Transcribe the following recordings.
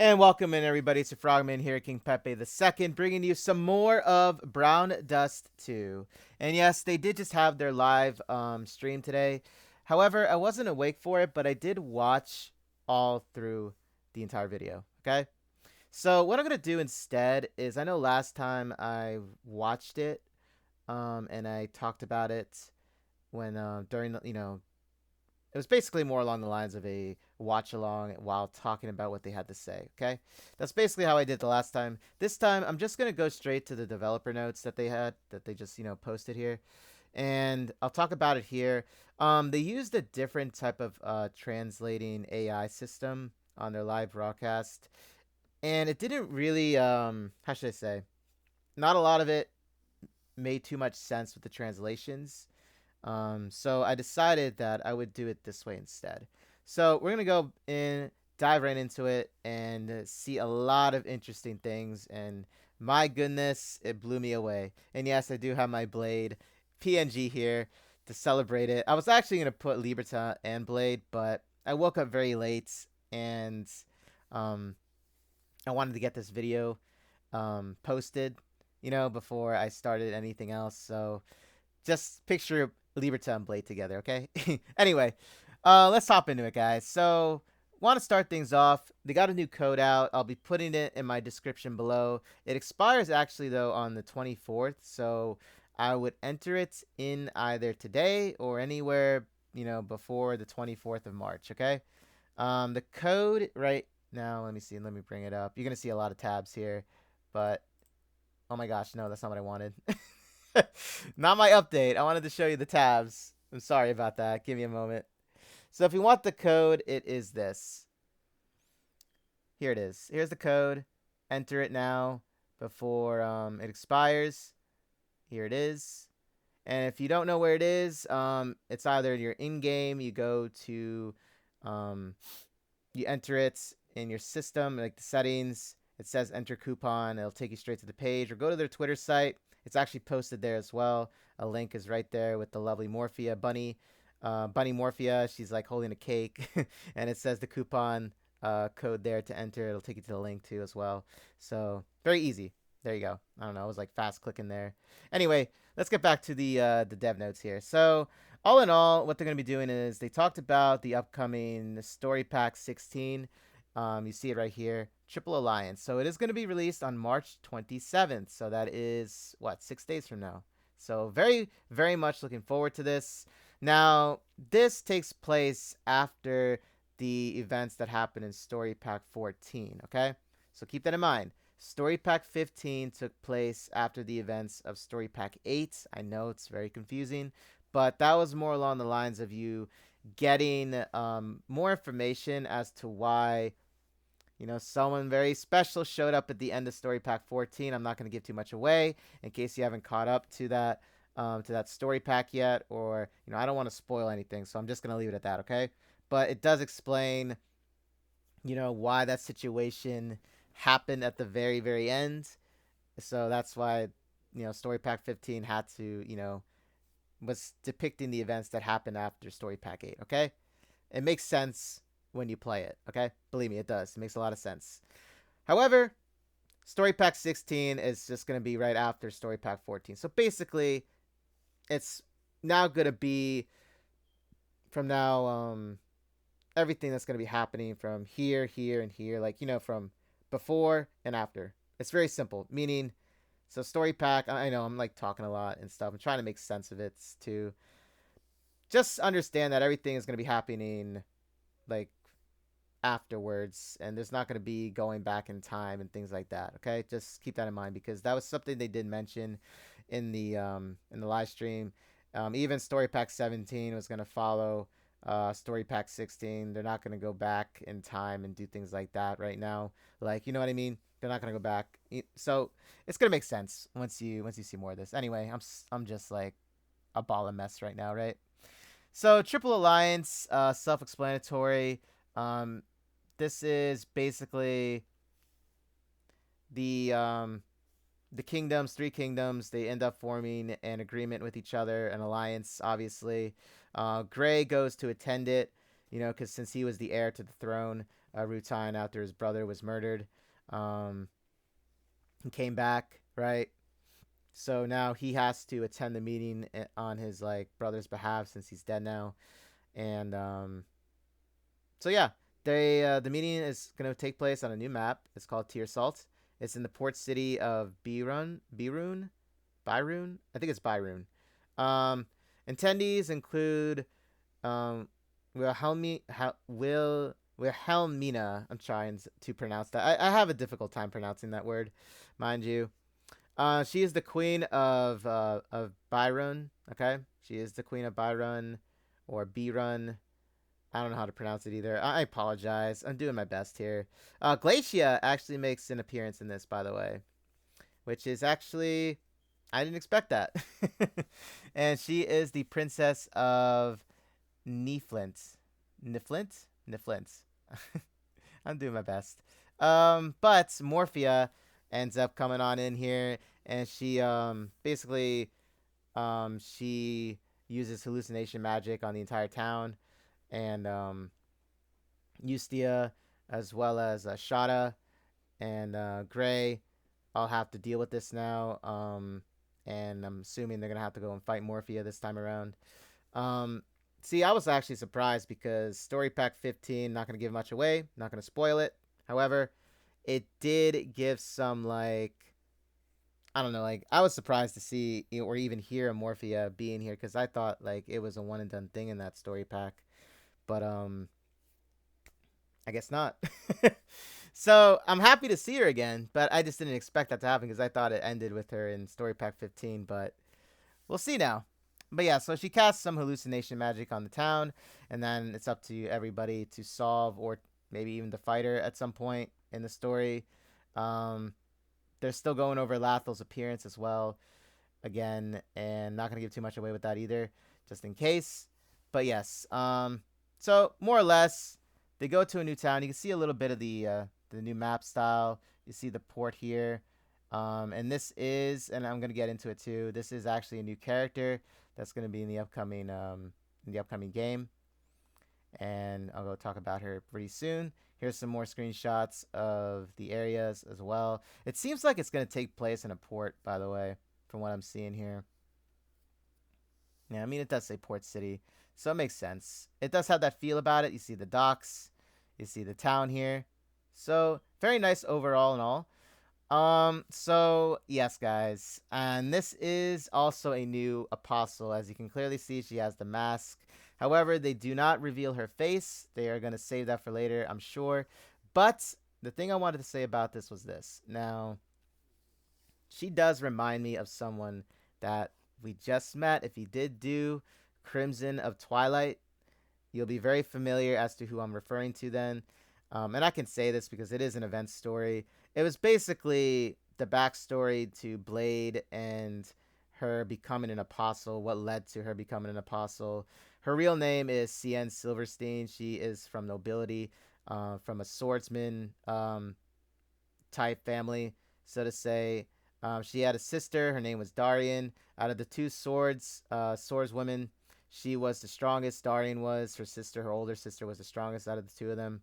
And welcome in everybody to Frogman here, King Pepe the Second, bringing you some more of Brown Dust 2. And yes, they did just have their live stream today. However, I wasn't awake for it, but I did watch all through the entire video. Okay, so what I'm gonna do instead is I know last time I watched it, and I talked about it when during the it was basically more along the lines of a watch along while talking about what they had to say. Okay, that's basically how I did the last time. This time, I'm just gonna go straight to the developer notes that they just posted here, and I'll talk about it here. They used a different type of translating AI system on their live broadcast, and it didn't really how should I say? Not a lot of it made too much sense with the translations. So I decided that I would do it this way instead. So we're gonna go in, dive right into it, and see a lot of interesting things. And my goodness, it blew me away. And yes, I do have my Blade PNG here to celebrate it. I was actually gonna put Liberta and Blade, but I woke up very late, and um, I wanted to get this video posted, before I started anything else. So just picture Liberta and Blade together, okay? Anyway, let's hop into it, guys. So, want to start things off. They got a new code out. I'll be putting it in my description below. It expires actually, though, on the 24th. So, I would enter it in either today or anywhere, before the 24th of March, okay? The code right now, let me see. Let me bring it up. You're going to see a lot of tabs here, but oh my gosh, no, that's not what I wanted. Not my update. I wanted to show you the tabs. I'm sorry about that. Give me a moment. So if you want the code, it is this. Here it is. Here's the code. Enter it now before it expires. Here it is. And if you don't know where it is, it's either your in-game, you go to, you enter it in your system, like the settings. It says enter coupon. It'll take you straight to the page, or go to their Twitter site. It's actually posted there as well. A link is right there with the lovely Morphia bunny. Bunny Morphia, she's like holding a cake, and it says the coupon code there to enter. It'll take you to the link too as well. So very easy. There you go. I don't know. I was like fast clicking there. Anyway, let's get back to the dev notes here. So all in all, what they're going to be doing is they talked about the upcoming Story Pack 16. You see it right here, Triple Alliance. So it is going to be released on March 27th. So that is, what, 6 days from now. So very, very much looking forward to this. Now, this takes place after the events that happened in Story Pack 14, okay? So keep that in mind. Story Pack 15 took place after the events of Story Pack 8. I know it's very confusing, but that was more along the lines of you getting more information as to why someone very special showed up at the end of Story Pack 14. I'm not going to give too much away in case you haven't caught up to that story pack yet, or I don't want to spoil anything, so I'm just going to leave it at that, okay? But it does explain, why that situation happened at the very, very end. So that's why, Story Pack 15 had to, was depicting the events that happened after Story Pack 8, okay? It makes sense when you play it, okay? Believe me, it does. It makes a lot of sense. However, Story Pack 16 is just going to be right after Story Pack 14. So basically, it's now going to be from now everything that's going to be happening from here, here, and here, like, from before and after. It's very simple, meaning, so Story Pack, I know I'm like talking a lot and stuff. I'm trying to make sense of it to just understand that everything is going to be happening like afterwards, and there's not going to be going back in time and things like that, okay? Just keep that in mind, because that was something they did mention in the live stream. Even Story Pack 17 was going to follow Story Pack 16. They're not going to go back in time and do things like that right now, like, you know what I mean? They're not going to go back, so it's going to make sense once you see more of this. Anyway, I'm just like a ball of mess right now, right? So Triple Alliance, self-explanatory. Um, this is basically the kingdoms, three kingdoms. They end up forming an agreement with each other, an alliance, obviously. Gray goes to attend it. you know, because since he was the heir to the throne, Rutan, after his brother was murdered, um, he came back, right? So now he has to attend the meeting on his like brother's behalf since he's dead now, and so yeah, they the meeting is gonna take place on a new map. It's called Tier Salt. It's in the port city of Byroon. I think it's Byroon. Um, Attendees include um, Wilhelmina. I'm trying to pronounce that. I have a difficult time pronouncing that word, mind you. She is the queen of Byron. Okay, she is the queen of Byron or Birun. I don't know how to pronounce it either. I apologize. I'm doing my best here. Glacia actually makes an appearance in this, by the way, which is actually I didn't expect that. And she is the princess of Niflint. Niflint. I'm doing my best. But Morphia ends up coming on in here, and she basically she uses hallucination magic on the entire town, and Eustia as well as Shada and Gray all have to deal with this now. And I'm assuming they're gonna have to go and fight Morphia this time around. Um, See, I was actually surprised because Story Pack 15, not gonna give much away, not gonna spoil it. However, it did give some like I don't know, like I was surprised to see or even hear a Morphia being here because I thought like it was a one and done thing in that story pack, but I guess not. So I'm happy to see her again, but I just didn't expect that to happen because I thought it ended with her in Story Pack 15. But we'll see now. But yeah, so she casts some hallucination magic on the town, and then it's up to everybody to solve or maybe even to fight her at some point in the story. Um, they're still going over Lathel's appearance as well, again, and not gonna give too much away with that either, just in case. But yes, so more or less, they go to a new town. You can see a little bit of the new map style. You see the port here, and this is, and I'm gonna get into it too. This is actually a new character that's gonna be in the upcoming game, and I'll go talk about her pretty soon. Here's some more screenshots of the areas as well. It seems like it's gonna take place in a port, by the way, from what I'm seeing here. Yeah, I mean, it does say Port City, so it makes sense. It does have that feel about it. You see the docks, you see the town here. So, very nice overall and all. So, yes, guys. And this is also a new apostle. As you can clearly see, she has the mask. However, they do not reveal her face. They are going to save that for later, I'm sure. But the thing I wanted to say about this was this. Now, she does remind me of someone that we just met. If you did do Crimson of Twilight, you'll be very familiar as to who I'm referring to then. And I can say this because it is an event story. It was basically the backstory to Blade and her becoming an apostle, what led to her becoming an apostle. Her real name is Cien Silverstein. She is from nobility, from a swordsman type family, so to say. She had a sister. Her name was Darian. Out of the two swordswomen, she was the strongest. Darian was. Her sister, her older sister, was the strongest out of the two of them.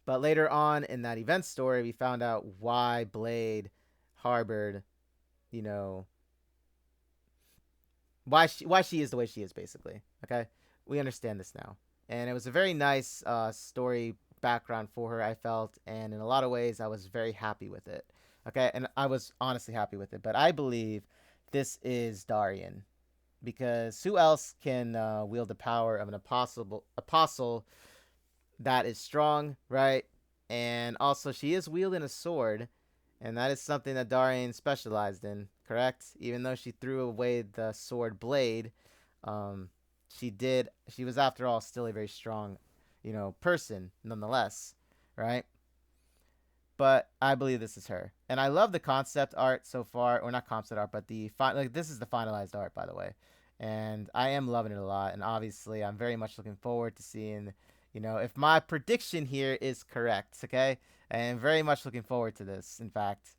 But later on in that event story, we found out why Blade harbored, you know, why she is the way she is, basically. Okay, we understand this now, and it was a very nice story background for her, I felt, and in a lot of ways, I was very happy with it. Okay, and I was honestly happy with it. But I believe this is Darian because who else can wield the power of an apostle that is strong, right? And also, she is wielding a sword, and that is something that Darian specialized in, correct? Even though she threw away the sword blade, um, she was, after all, still a very strong, person, nonetheless, right? But I believe this is her, and I love the concept art so far, or not concept art, but this is the finalized art, by the way, and I am loving it a lot. And obviously, I'm very much looking forward to seeing, if my prediction here is correct. Okay, I am very much looking forward to this. In fact,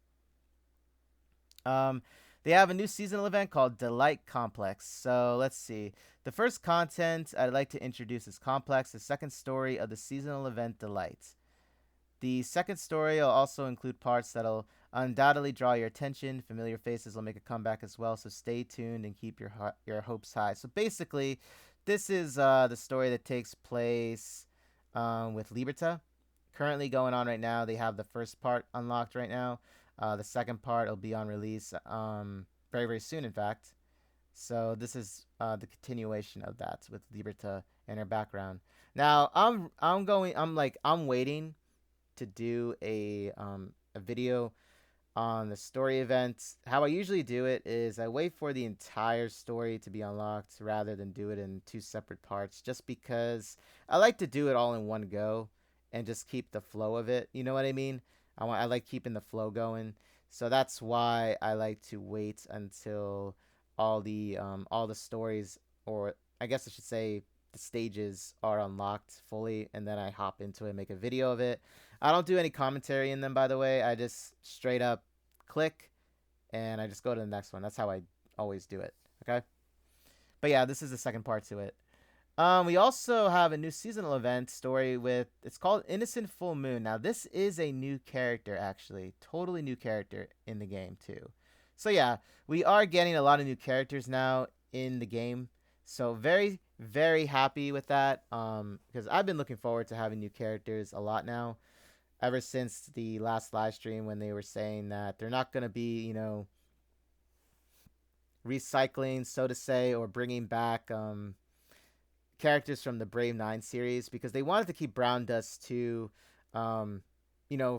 um, They have a new seasonal event called Delight Complex. So let's see. The first content I'd like to introduce is Complex, the second story of the seasonal event Delight. The second story will also include parts that'll undoubtedly draw your attention. Familiar faces will make a comeback as well, so stay tuned and keep your hopes high. So basically, this is the story that takes place with Liberta. Currently going on right now. They have the first part unlocked right now. The second part will be on release very, very soon, in fact. So this is the continuation of that with Liberta and her background. Now I'm waiting to do a video on the story event. How I usually do it is I wait for the entire story to be unlocked rather than do it in two separate parts, just because I like to do it all in one go and just keep the flow of it. You know what I mean? I like keeping the flow going. So that's why I like to wait until all the stories, or I guess I should say the stages, are unlocked fully, and then I hop into it, make a video of it. I don't do any commentary in them, by the way. I just straight up click and I just go to the next one. That's how I always do it. Okay. But yeah, this is the second part to it. We also have a new seasonal event story with, it's called Innocent Full Moon. Now this is a new character, actually, totally new character in the game too. So yeah, we are getting a lot of new characters now in the game. So very, very happy with that. Because I've been looking forward to having new characters a lot now, ever since the last live stream when they were saying that they're not gonna be, recycling, so to say, or bringing back characters from the Brave 9 series, because they wanted to keep Brown Dust 2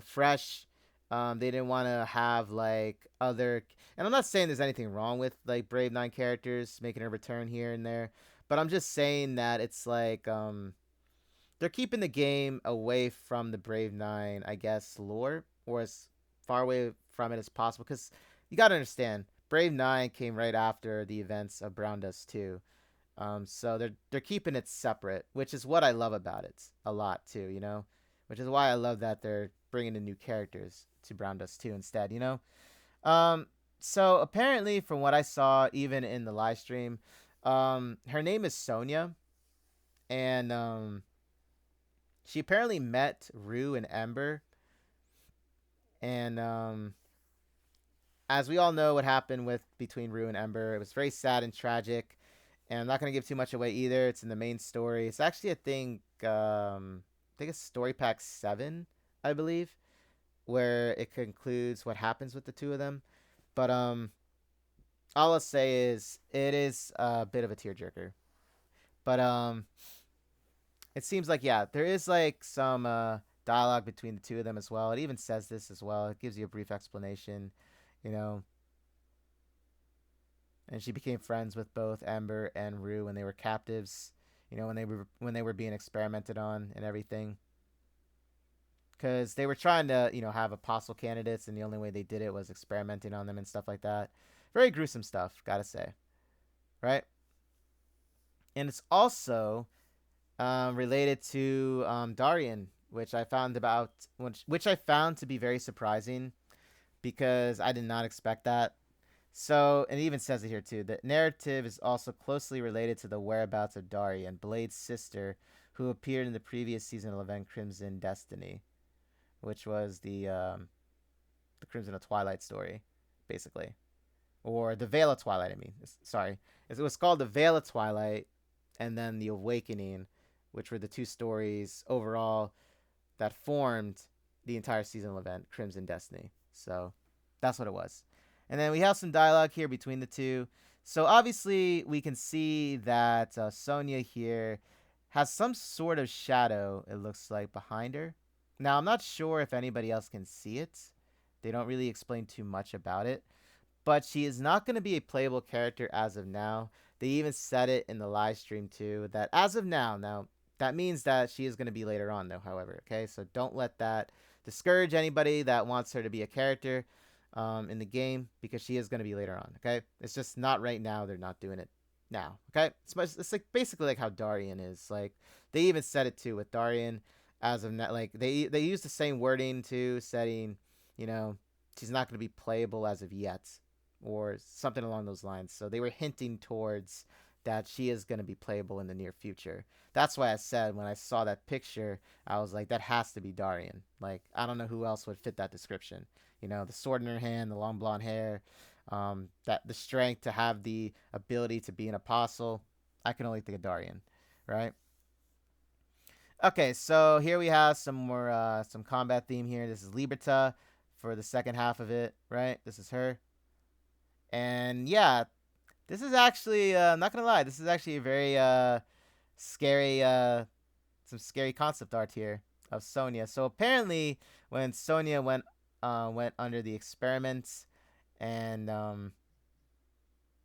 fresh. They didn't want to have like other, and I'm not saying there's anything wrong with like Brave 9 characters making a return here and there, but I'm just saying that it's like they're keeping the game away from the Brave 9, I guess, lore, or as far away from it as possible, because you got to understand, Brave 9 came right after the events of Brown Dust 2. So they're keeping it separate, which is what I love about it a lot too, which is why I love that they're bringing in new characters to Brown Dust 2 instead, Um, so apparently, from what I saw, even in the live stream, her name is Sonia, and she apparently met Rue and Ember, and as we all know, what happened with between Rue and Ember, it was very sad and tragic. And I'm not gonna give too much away either. It's in the main story. It's actually I think it's story pack 7, I believe, where it concludes what happens with the two of them. But all I'll say is it is a bit of a tearjerker. But it seems like, yeah, there is like some dialogue between the two of them as well. It even says this as well. It gives you a brief explanation, you know. And she became friends with both Ember and Rue when they were captives, when they were being experimented on and everything. Because they were trying to, have apostle candidates, and the only way they did it was experimenting on them and stuff like that. Very gruesome stuff, gotta say, right? And it's also related to Darian, which I found to be very surprising, because I did not expect that. So, and it even says it here too. The narrative is also closely related to the whereabouts of Darian, Blade's sister, who appeared in the previous seasonal event Crimson Destiny, which was the Crimson of Twilight story, basically, or the Veil of Twilight. I mean, sorry, it was called the Veil of Twilight, and then the Awakening, which were the two stories overall that formed the entire seasonal event Crimson Destiny. So that's what it was. And then we have some dialogue here between the two. So obviously we can see that Sonia here has some sort of shadow, it looks like, behind her. Now, I'm not sure if anybody else can see it. They don't really explain too much about it. But she is not going to be a playable character as of now. They even said it in the live stream too, that as of now, that means that she is going to be later on though, however, okay? So don't let that discourage anybody that wants her to be a character in the game, because she is going to be later on, okay? It's just not right now. They're not doing it now, okay? It's like basically like how Darian is. Like, they even said it too with Darian as of now. Like, they use the same wording too, setting, she's not going to be playable as of yet, or something along those lines. So they were hinting towards that she is going to be playable in the near future. That's why I said when I saw that picture, I was like, that has to be Darian. Like, I don't know who else would fit that description. You know, the sword in her hand, the long blonde hair, that the strength to have the ability to be an apostle. I can only think of Darian, right? Okay, so here we have some more some combat theme here. This is Liberta for the second half of it, right? This is her. And yeah, this is actually I'm not gonna lie, this is actually a very scary some scary concept art here of Sonya. So apparently when Sonya went under the experiments and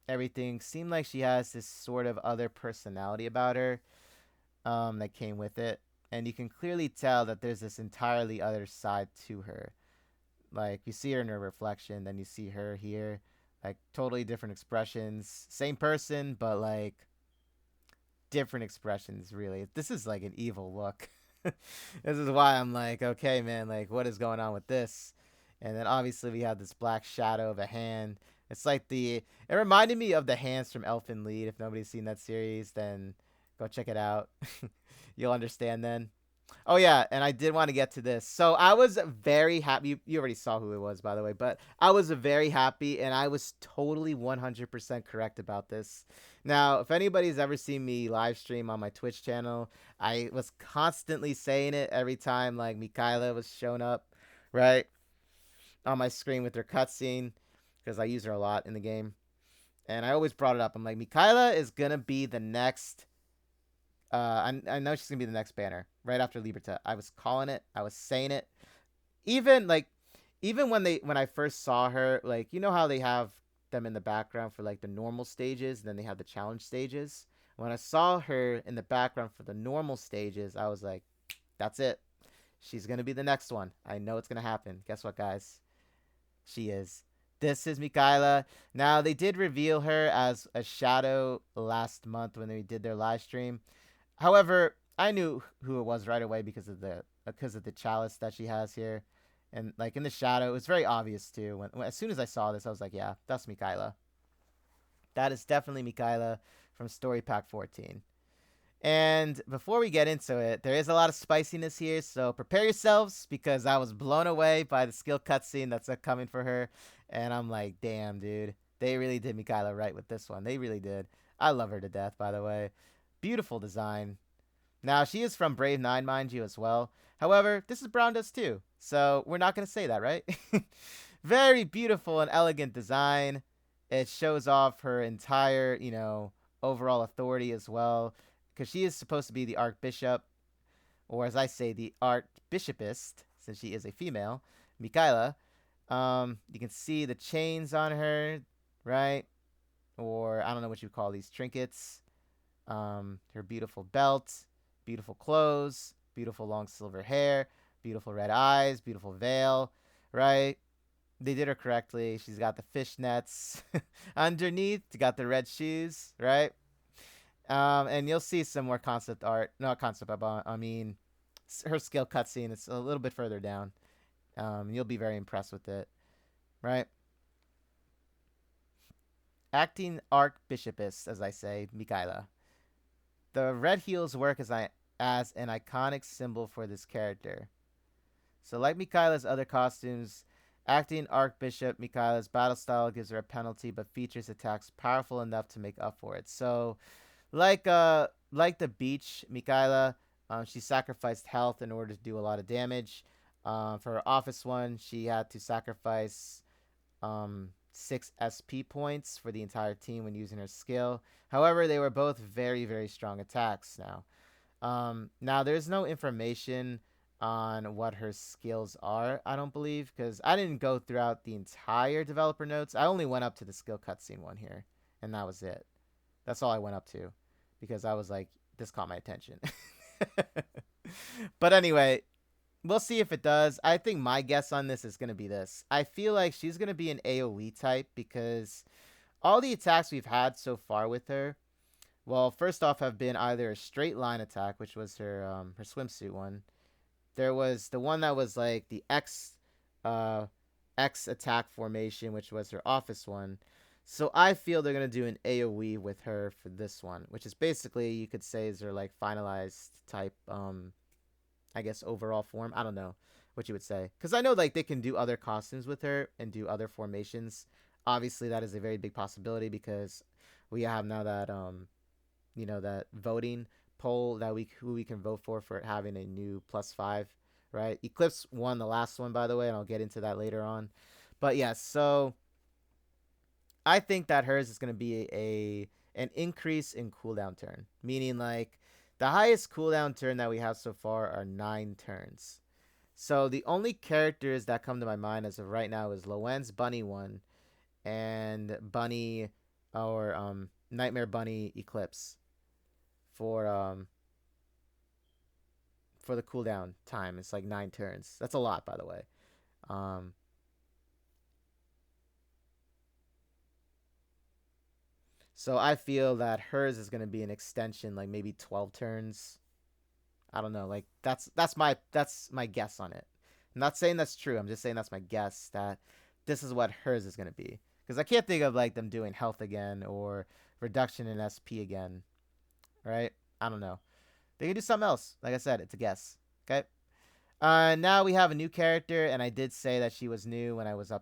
everything seemed like she has this sort of other personality about her that came with it. And you can clearly tell that there's this entirely other side to her. Like, you see her in her reflection, then you see her here. Like, totally different expressions. Same person, but, like, different expressions, really. This is, like, an evil look. This is why I'm like, okay, man, like, what is going on with this? And then, obviously, we have this black shadow of a hand. It's like it reminded me of the hands from Elfen Lied. If nobody's seen that series, then go check it out. You'll understand then. Oh yeah, and I did want to get to this. So I was very happy. You already saw who it was, by the way, but I was very happy, and I was totally 100% correct about this. Now, if anybody's ever seen me live stream on my Twitch channel, I was constantly saying it every time like Mikaela was showing up, right, on my screen with her cutscene, because I use her a lot in the game, and I always brought it up. I'm like, Mikaela is gonna be the next I know she's gonna be the next banner right after Liberta. I was calling it. I was saying it. Even like, even when I first saw her, like, you know how they have them in the background for like the normal stages, and then they have the challenge stages. When I saw her in the background for the normal stages, I was like, that's it. She's gonna be the next one. I know it's gonna happen. Guess what, guys? She is. This is Mikaela. Now they did reveal her as a shadow last month when they did their live stream. However, I knew who it was right away because of the chalice that she has here, and like in the shadow, it was very obvious too. When as soon as I saw this, I was like, yeah, that's Mikaela. That is definitely Mikaela from Story Pack 14. And before we get into it, there is a lot of spiciness here, so prepare yourselves because I was blown away by the skill cutscene that's coming for her, and I'm like, damn, dude, they really did Mikaela right with this one. They really did. I love her to death, by the way. Beautiful design. Now, she is from Brave 9, mind you, as well. However, this is Brown Dust too, so we're not going to say that, right? Very beautiful and elegant design. It shows off her entire, overall authority as well, because she is supposed to be the Archbishop, or as I say, the Archbishopist, since she is a female, Mikaela. You can see the chains on her, right? Or I don't know what you call these trinkets. Her beautiful belt, beautiful clothes, beautiful long silver hair, beautiful red eyes, beautiful veil, right? They did her correctly. She's got the fishnets underneath. She got the red shoes, right? And you'll see some more concept art. Not concept art, I mean, her skill cutscene. It's a little bit further down. You'll be very impressed with it, right? Acting Archbishopess, as I say, Mikaela. The red heels work as an iconic symbol for this character. So like Mikaela's other costumes, acting Archbishop Mikaela's battle style gives her a penalty but features attacks powerful enough to make up for it. So like the beach Mikaela, she sacrificed health in order to do a lot of damage. For her office one, she had to sacrifice 6 SP points for the entire team when using her skill. However, they were both very, very strong attacks now. Now, there's no information on what her skills are, I don't believe, because I didn't go throughout the entire developer notes. I only went up to the skill cutscene one here, and that was it. That's all I went up to, because I was like, this caught my attention. But anyway, we'll see if it does. I think my guess on this is going to be this. I feel like she's going to be an AoE type because all the attacks we've had so far with her, well, first off, have been either a straight line attack, which was her swimsuit one. There was the one that was like the X attack formation, which was her office one. So I feel they're gonna do an AoE with her for this one, which is basically you could say is her like finalized type I guess overall form. I don't know what you would say, because I know like they can do other costumes with her and do other formations. Obviously, that is a very big possibility because we have now that that voting poll that we who we can vote for having a new +5, right? Eclipse won the last one, by the way, and I'll get into that later on. But yes, so I think that hers is going to be a an increase in cooldown turn, meaning like the highest cooldown turn that we have so far are 9 turns. So the only characters that come to my mind as of right now is Lowen's Bunny one and Bunny or Nightmare Bunny Eclipse for for the cooldown time. It's like 9 turns. That's a lot, by the way. Um, so I feel that hers is gonna be an extension, like maybe 12 turns. I don't know. Like that's my guess on it. I'm not saying that's true. I'm just saying that's my guess that this is what hers is gonna be. Because I can't think of like them doing health again or reduction in SP again, right? I don't know. They can do something else. Like I said, it's a guess. Okay. Now we have a new character, and I did say that she was new when I was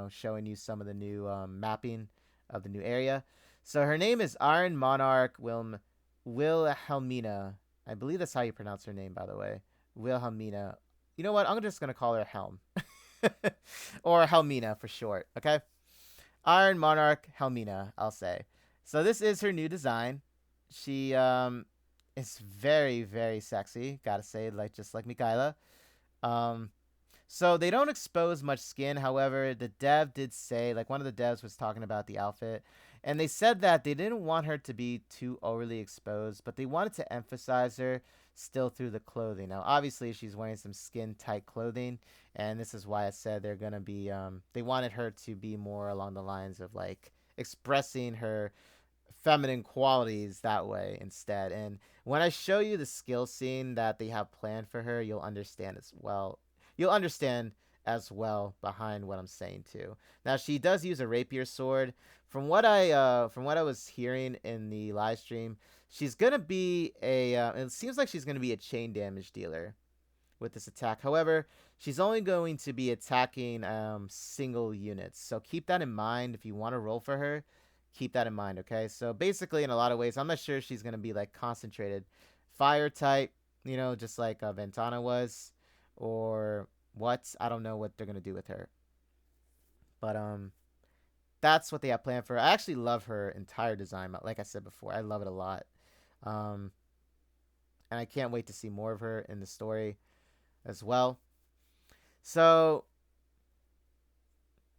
showing you some of the new mapping of the new area. So her name is Iron Monarch Wilhelmina. I believe that's how you pronounce her name, by the way. Wilhelmina. You know what? I'm just gonna call her Helm, or Helmina for short. Okay. Iron Monarch Helmina, I'll say. So this is her new design. She is very very sexy. Gotta say, like just like Mikaela. Um, so they don't expose much skin. However, the dev did say, like one of the devs was talking about the outfit, and they said that they didn't want her to be too overly exposed, but they wanted to emphasize her still through the clothing. Now, obviously, she's wearing some skin tight clothing, and this is why I said they're gonna be. They wanted her to be more along the lines of like expressing her feminine qualities that way instead. And when I show you the skill scene that they have planned for her, you'll understand as well. You'll understand as well behind what I'm saying too. Now she does use a rapier sword. From what I was hearing in the live stream, she's gonna be a. It seems like she's gonna be a chain damage dealer with this attack. However, she's only going to be attacking single units. So keep that in mind if you want to roll for her. Keep that in mind, okay? So basically, in a lot of ways, I'm not sure she's going to be like concentrated fire type, just like Ventana was, or what. I don't know what they're going to do with her. But that's what they have planned for her. I actually love her entire design. Like I said before, I love it a lot. Um, and I can't wait to see more of her in the story as well. So,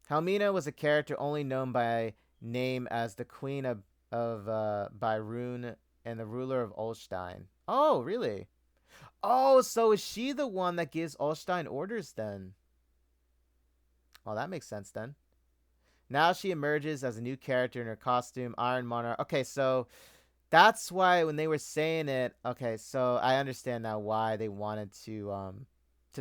Helmina was a character only known by name as the Queen of Byrune and the ruler of Ulstein. Oh, really? Oh, so is she the one that gives Ulstein orders then? Well, that makes sense then. Now she emerges as a new character in her costume, Iron Monarch. Okay, so that's why when they were saying it, okay, so I understand now why they wanted to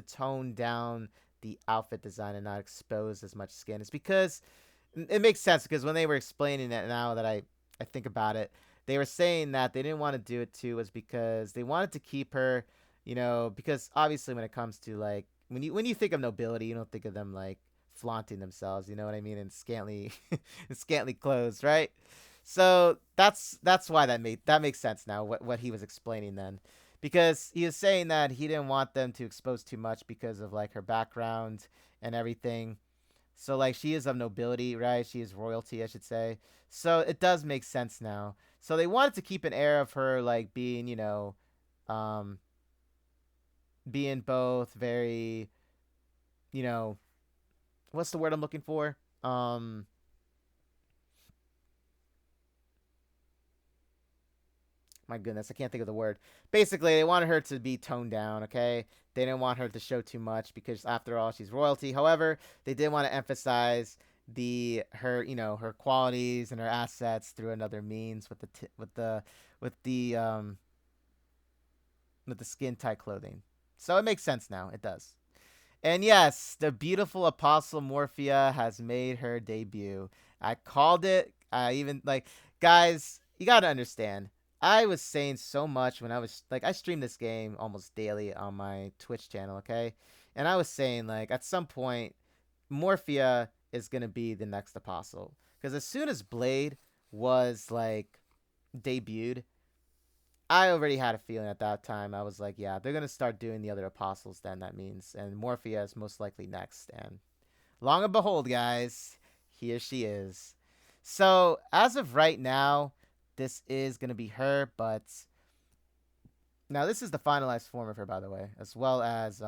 tone down the outfit design and not expose as much skin. It's because it makes sense because when they were explaining it now that I think about it, they were saying that they didn't want to do it too was because they wanted to keep her, because obviously when it comes to like when you think of nobility, you don't think of them like flaunting themselves, you know what I mean, in scantily in scantily clothes, right? So that's why that makes sense now what he was explaining then. Because he was saying that he didn't want them to expose too much because of like her background and everything. So like she is of nobility, right? She is royalty, I should say. So it does make sense now. So they wanted to keep an air of her like being, um being both very, you know, what's the word I'm looking for? My goodness, I can't think of the word. Basically, they wanted her to be toned down, okay? They didn't want her to show too much because after all, she's royalty. However, they did want to emphasize her qualities and her assets through another means with with the with the skin tight clothing. So it makes sense now. It does. And yes, the beautiful Apostle Morphia has made her debut. I called it. I even like guys, you got to understand. I was saying so much when I was like I stream this game almost daily on my Twitch channel, okay? And I was saying like at some point Morphia is going to be the next apostle because as soon as Blade was like debuted, I already had a feeling at that time. I was like, yeah, they're gonna start doing the other apostles. Then that means, and Morphia is most likely next. And long and behold, guys, here she is. So as of right now, this is gonna be her. But now this is the finalized form of her, by the way, as well as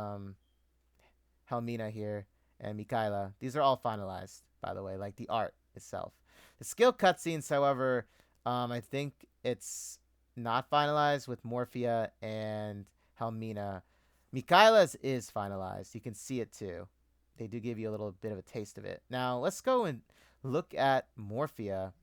Helmina here and Mikaela. These are all finalized, by the way, like the art itself. The skill cutscenes, however, I think it's not finalized with Morphia and Helmina. Mikaela's is finalized. You can see it too. They do give you a little bit of a taste of it. Now, let's go and look at Morphia.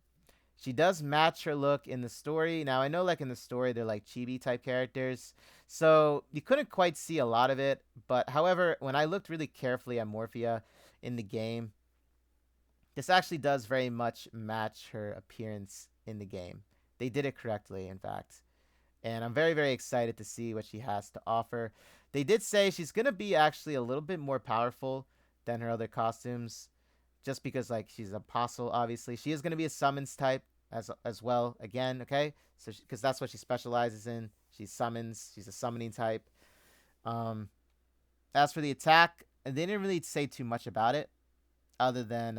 She does match her look in the story. Now, I know like in the story, they're like chibi type characters. So you couldn't quite see a lot of it. But however, when I looked really carefully at Morphia in the game, this actually does very much match her appearance in the game. They did it correctly, in fact. And I'm very, very excited to see what she has to offer. They did say she's going to be actually a little bit more powerful than her other costumes just because like she's an apostle. Obviously she is going to be a summons type as well again, okay, so because that's what she specializes in. She summons. She's a summoning type. As for the attack, they didn't really say too much about it other than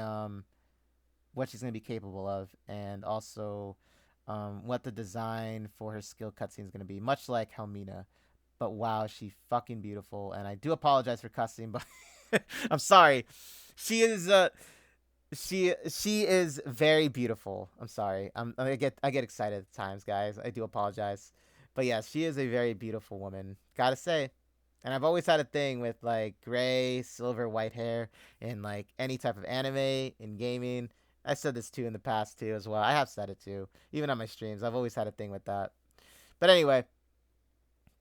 what she's going to be capable of, and also what the design for her skill cutscene is going to be, much like Helmina. But wow, she fucking beautiful, and I do apologize for cussing, but I'm sorry. She is she is very beautiful. I'm sorry. I get excited at times, guys. I do apologize. But yes, she is a very beautiful woman. Gotta say. And I've always had a thing with like gray, silver, white hair in like any type of anime, in gaming. I said this too in the past too as well. I have said it too. Even on my streams. I've always had a thing with that. But anyway,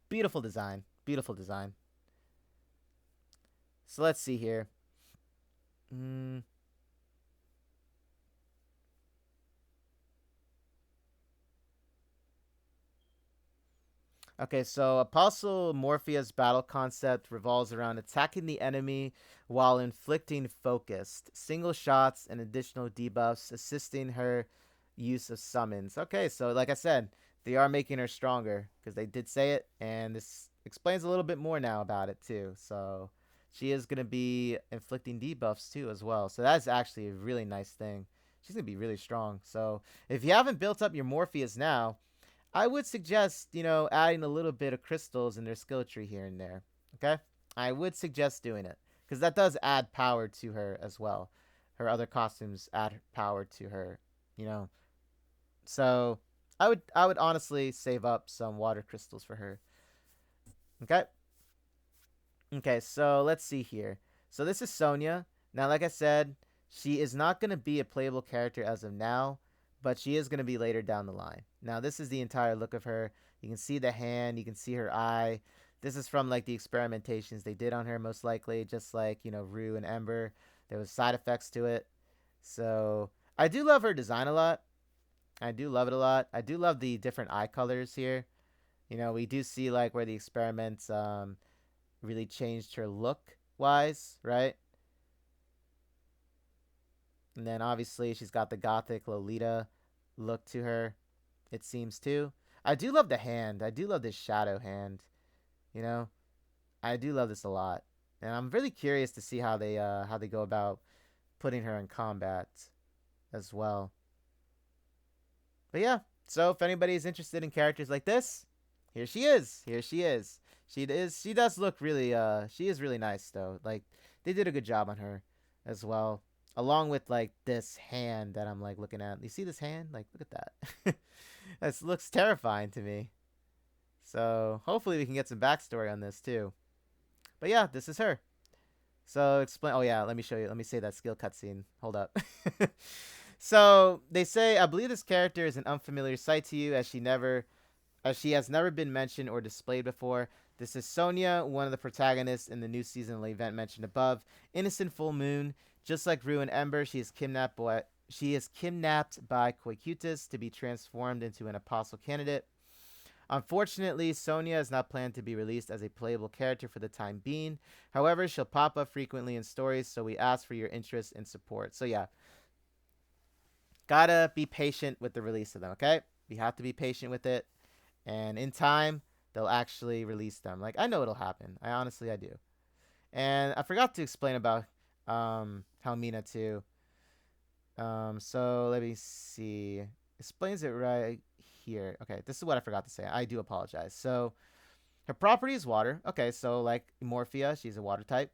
beautiful design. Beautiful design. So let's see here. Mm, Okay, so Apostle Morpheus' battle concept revolves around attacking the enemy while inflicting focused single shots and additional debuffs, assisting her use of summons. Okay, so like I said, they are making her stronger because they did say it, and this explains a little bit more now about it too. So she is going to be inflicting debuffs too as well. So that's actually a really nice thing. She's going to be really strong. So if you haven't built up your Morpheus now, I would suggest, adding a little bit of crystals in their skill tree here and there. Okay? I would suggest doing it because that does add power to her as well. Her other costumes add power to her, you know. So, I would honestly save up some water crystals for her. Okay? Okay, so let's see here. So this is Sonia. Now, like I said, she is not going to be a playable character as of now, but she is going to be later down the line. Now, this is the entire look of her. You can see the hand, you can see her eye. This is from like the experimentations they did on her, most likely, just like, Rue and Ember. There was side effects to it. So, I do love her design a lot. I do love it a lot. I do love the different eye colors here. We do see like where the experiments really changed her look wise, right? And then obviously she's got the gothic Lolita look to her, it seems too. I do love the hand. I do love this shadow hand. You know, I do love this a lot, and I'm really curious to see how they go about putting her in combat as well. But yeah, so if anybody is interested in characters like this, here she is. Here she is. She does look really she is really nice though. Like they did a good job on her as well. Along with like this hand that I'm like looking at. You see this hand? Like look at that. This looks terrifying to me. So hopefully we can get some backstory on this too. But yeah, this is her. So explain. Oh yeah, let me show you. Let me say that skill cutscene. Hold up. So they say, I believe this character is an unfamiliar sight to you, as she has never been mentioned or displayed before. This is Sonia, one of the protagonists in the new season of the event mentioned above. Innocent full moon. Just like Rue and Ember, she is kidnapped by Koikutis to be transformed into an apostle candidate. Unfortunately, Sonia is not planned to be released as a playable character for the time being. However, she'll pop up frequently in stories, so we ask for your interest and support. So yeah, gotta be patient with the release of them, okay? We have to be patient with it, and in time, they'll actually release them. Like, I know it'll happen. I do. And I forgot to explain about Helmina too. So let me see. Explains it right here. Okay, this is what I forgot to say. I do apologize. So her property is water. Okay, so like Morphia, she's a water type.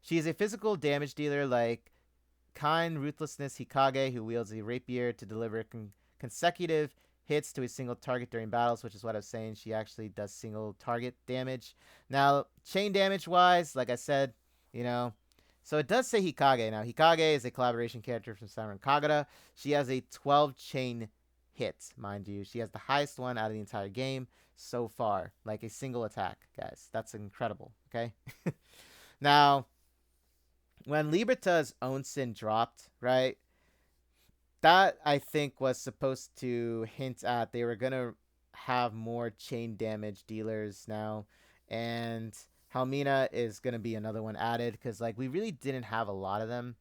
She is a physical damage dealer like kind ruthlessness Hikage, who wields a rapier to deliver consecutive hits to a single target during battles, which is what I was saying. She actually does single target damage. Now, chain damage wise, like I said, you know, so it does say Hikage. Now, Hikage is a collaboration character from Siren Kagura. She has a 12 chain hit, mind you. She has the highest one out of the entire game so far, like a single attack, guys. That's incredible, okay? Now, when Liberta's Onsen dropped, right, that I think was supposed to hint at they were going to have more chain damage dealers now. And Helmina is going to be another one added because, like, we really didn't have a lot of them.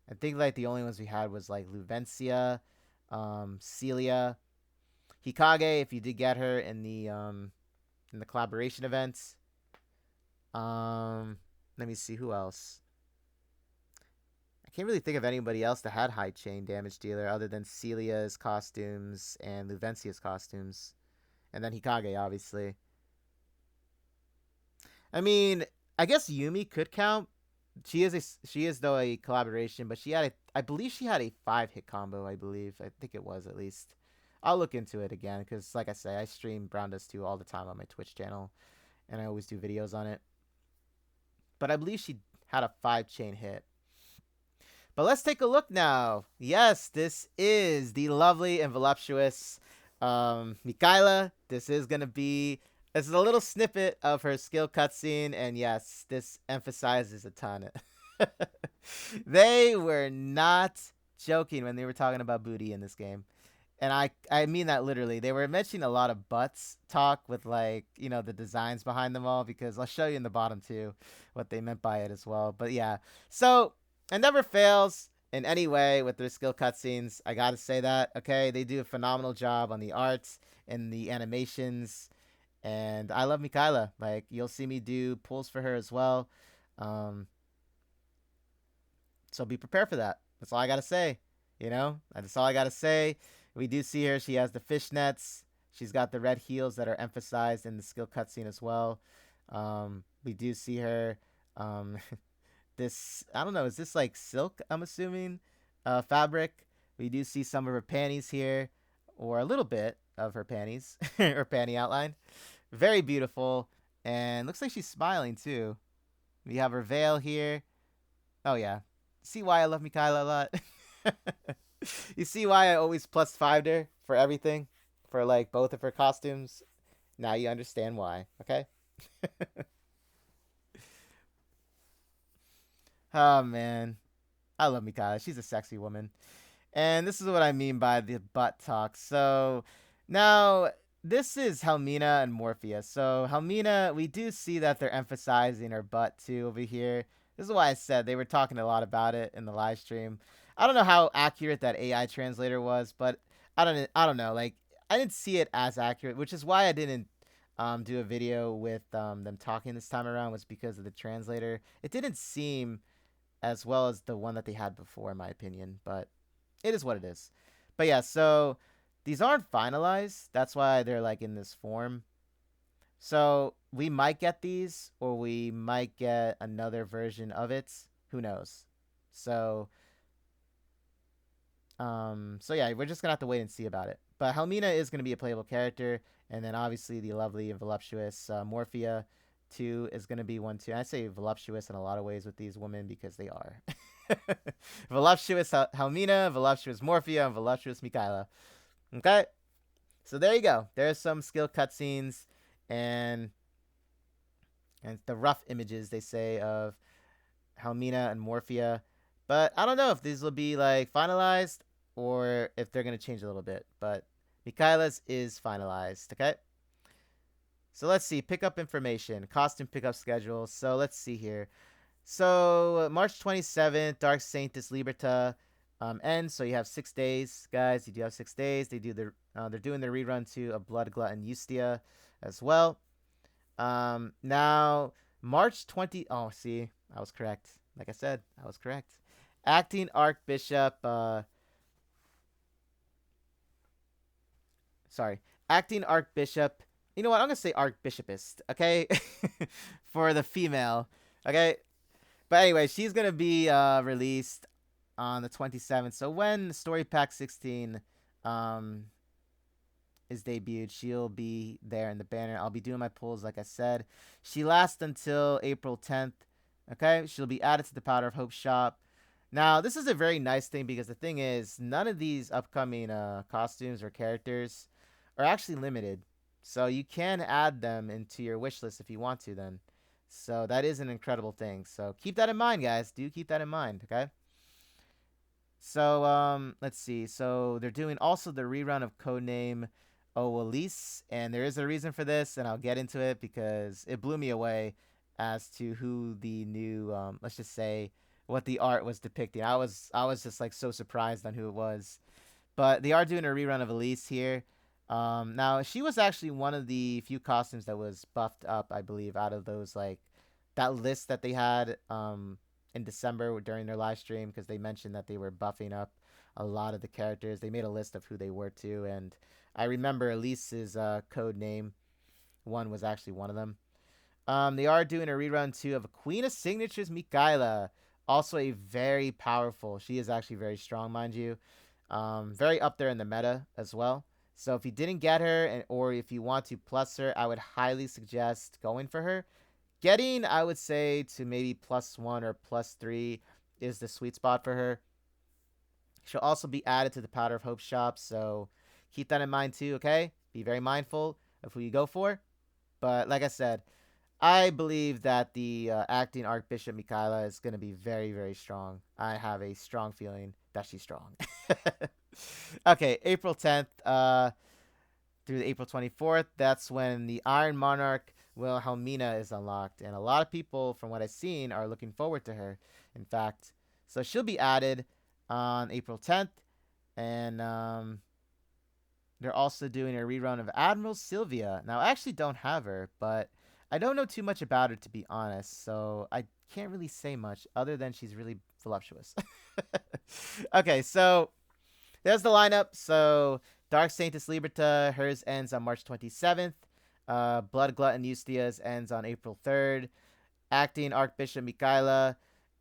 I think, like, the only ones we had was, like, Luvencia, Celia, Hikage, if you did get her in the collaboration events. Let me see who else. I can't really think of anybody else that had high chain damage dealer other than Celia's costumes and Luvencia's costumes. And then Hikage, obviously. I mean, I guess Yumi could count. She is though a collaboration, but I believe she had a 5-hit combo, I think it was at least. I'll look into it again because, like I say, I stream Brown Dust 2 all the time on my Twitch channel, and I always do videos on it. But I believe she had a 5-chain hit. But let's take a look now. Yes, this is the lovely and voluptuous Mikaela. This is a little snippet of her skill cutscene, and yes, this emphasizes a ton. They were not joking when they were talking about booty in this game. And I mean that literally. They were mentioning a lot of butts talk with, like, you know, the designs behind them all, because I'll show you in the bottom too what they meant by it as well. But yeah, so it never fails in any way with their skill cutscenes. I gotta say that, okay? They do a phenomenal job on the arts and the animations. And I love Mikaela. Like, you'll see me do pulls for her as well. So be prepared for that. That's all I gotta say. You know? That's all I gotta say. We do see her. She has the fishnets. She's got the red heels that are emphasized in the skill cutscene as well. We do see her. This, I don't know, is this like silk, I'm assuming? Fabric. We do see some of her panties here, or a little bit of her panties, or panty outline. Very beautiful, and looks like she's smiling too. We have her veil here. Oh yeah. See why I love Mikaela a lot? You see why I always +5'd her for everything? For like both of her costumes? Now you understand why, okay? Oh man. I love Mikaela. She's a sexy woman. And this is what I mean by the butt talk. So now this is Helmina and Morpheus. So Helmina, we do see that they're emphasizing her butt too over here. This is why I said they were talking a lot about it in the live stream. I don't know how accurate that AI translator was, but I don't know. Like, I didn't see it as accurate, which is why I didn't do a video with them talking this time around, was because of the translator. It didn't seem as well as the one that they had before, in my opinion, but it is what it is. But yeah, so these aren't finalized. That's why they're like in this form. So we might get these, or we might get another version of it. Who knows? So yeah, we're just gonna have to wait and see about it. But Helmina is gonna be a playable character, and then obviously the lovely and voluptuous Morphia too is gonna be one too. And I say voluptuous in a lot of ways with these women because they are. Voluptuous Helmina, voluptuous Morphia, and voluptuous Mikaela. Okay, so there you go. There's some skill cutscenes, and and the rough images they say of Helmina and Morphia. But I don't know if these will be like finalized or if they're gonna change a little bit. But Michaela's is finalized. Okay. So let's see. Pickup information, costume pickup schedule. So let's see here. So March 27th, Dark Saintus Liberta ends. So you have 6 days, guys. You do have 6 days. They're doing the rerun to a Blood Glutton Ustia as well. Now March 20. Oh, see, I was correct. Like I said, I was correct. Acting Archbishop. Sorry, acting Archbishop. You know what? I'm gonna say Archbishopist. Okay, for the female. Okay, but anyway, she's gonna be released on the 27th. So when Story Pack 16 um, is debuted, she'll be there in the banner. I'll be doing my pulls like I said. She lasts until April 10th. Okay, she'll be added to the Powder of Hope shop. Now, this is a very nice thing because the thing is, none of these upcoming costumes or characters are actually limited. So you can add them into your wish list if you want to then. So that is an incredible thing. So keep that in mind, guys. Do keep that in mind, okay? So let's see. So they're doing also the rerun of Codename Oalise, and there is a reason for this, and I'll get into it because it blew me away as to who the new let's just say what the art was depicting. I was just like so surprised on who it was. But they are doing a rerun of Elise here. Now she was actually one of the few costumes that was buffed up, I believe, out of those like that list that they had in December during their live stream because they mentioned that they were buffing up a lot of the characters. They made a list of who they were too, and I remember Elise's code name one was actually one of them. They are doing a rerun too of a Queen of Signatures, Mikaela. Also a very powerful. She is actually very strong, mind you. Very up there in the meta as well. So if you didn't get her, or if you want to plus her, I would highly suggest going for her. Getting, I would say, to maybe +1 or +3 is the sweet spot for her. She'll also be added to the Powder of Hope shop, so keep that in mind too, okay? Be very mindful of who you go for. But like I said, I believe that the acting Archbishop Mikaela is going to be very, very strong. I have a strong feeling that she's strong. Okay, April 10th through the April 24th, that's when the Iron Monarch Wilhelmina is unlocked. And a lot of people, from what I've seen, are looking forward to her, in fact. So she'll be added on April 10th. And they're also doing a rerun of Admiral Sylvia. Now, I actually don't have her, but I don't know too much about her, to be honest. So I can't really say much other than she's really voluptuous. Okay, so there's the lineup. So Dark Saintus Liberta, hers ends on March 27th. Blood Glutton Eustia's ends on April 3rd. Acting Archbishop Mikaela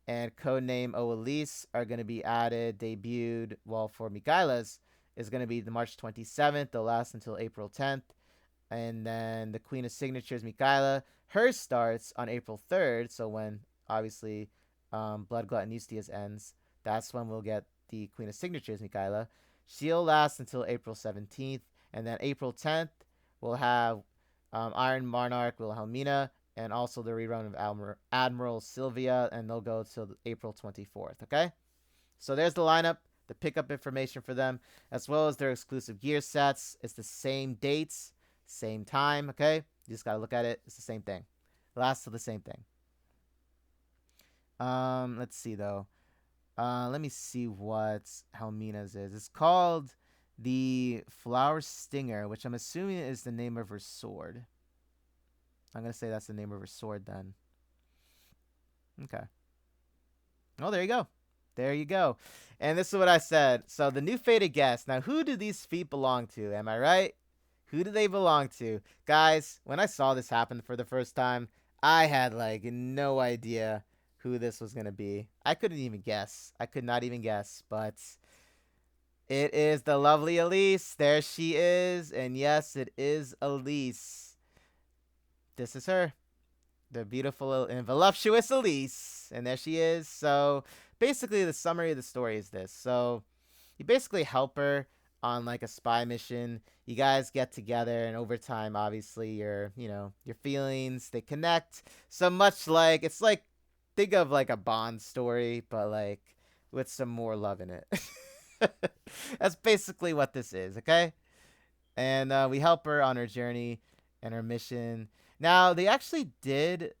and codename Oalise are going to be added, debuted. Well, for Mikaela's is going to be the March 27th. They'll last until April 10th. And then the Queen of Signatures, Mikaela, hers starts on April 3rd. So when, obviously, Blood Glutton Eustia's ends, that's when we'll get the Queen of Signatures, Mikaela. She'll last until April 17th. And then April 10th, we'll have Iron Monarch Wilhelmina and also the rerun of Admiral Sylvia. And they'll go till April 24th, okay? So there's the lineup, the pickup information for them, as well as their exclusive gear sets. It's the same dates, same time, okay? You just got to look at it. It's the same thing. Lasts to the same thing. Let's see, though. Let me see what Helmina's is. It's called the Flower Stinger, which I'm assuming is the name of her sword. I'm going to say that's the name of her sword then. Okay. Oh, there you go. There you go. And this is what I said. So the new Fated Guest. Now, who do these feet belong to? Am I right? Who do they belong to? Guys, when I saw this happen for the first time, I had like no idea who this was going to be. I couldn't even guess. I could not even guess. But it is the lovely Elise. There she is. And yes, it is Elise. This is her. The beautiful and voluptuous Elise. And there she is. So basically, the summary of the story is this. So you basically help her on like a spy mission. You guys get together, and over time, obviously, your feelings they connect. So much like it's like think of like a Bond story, but like with some more love in it. That's basically what this is, okay? And we help her on her journey and her mission. Now they actually did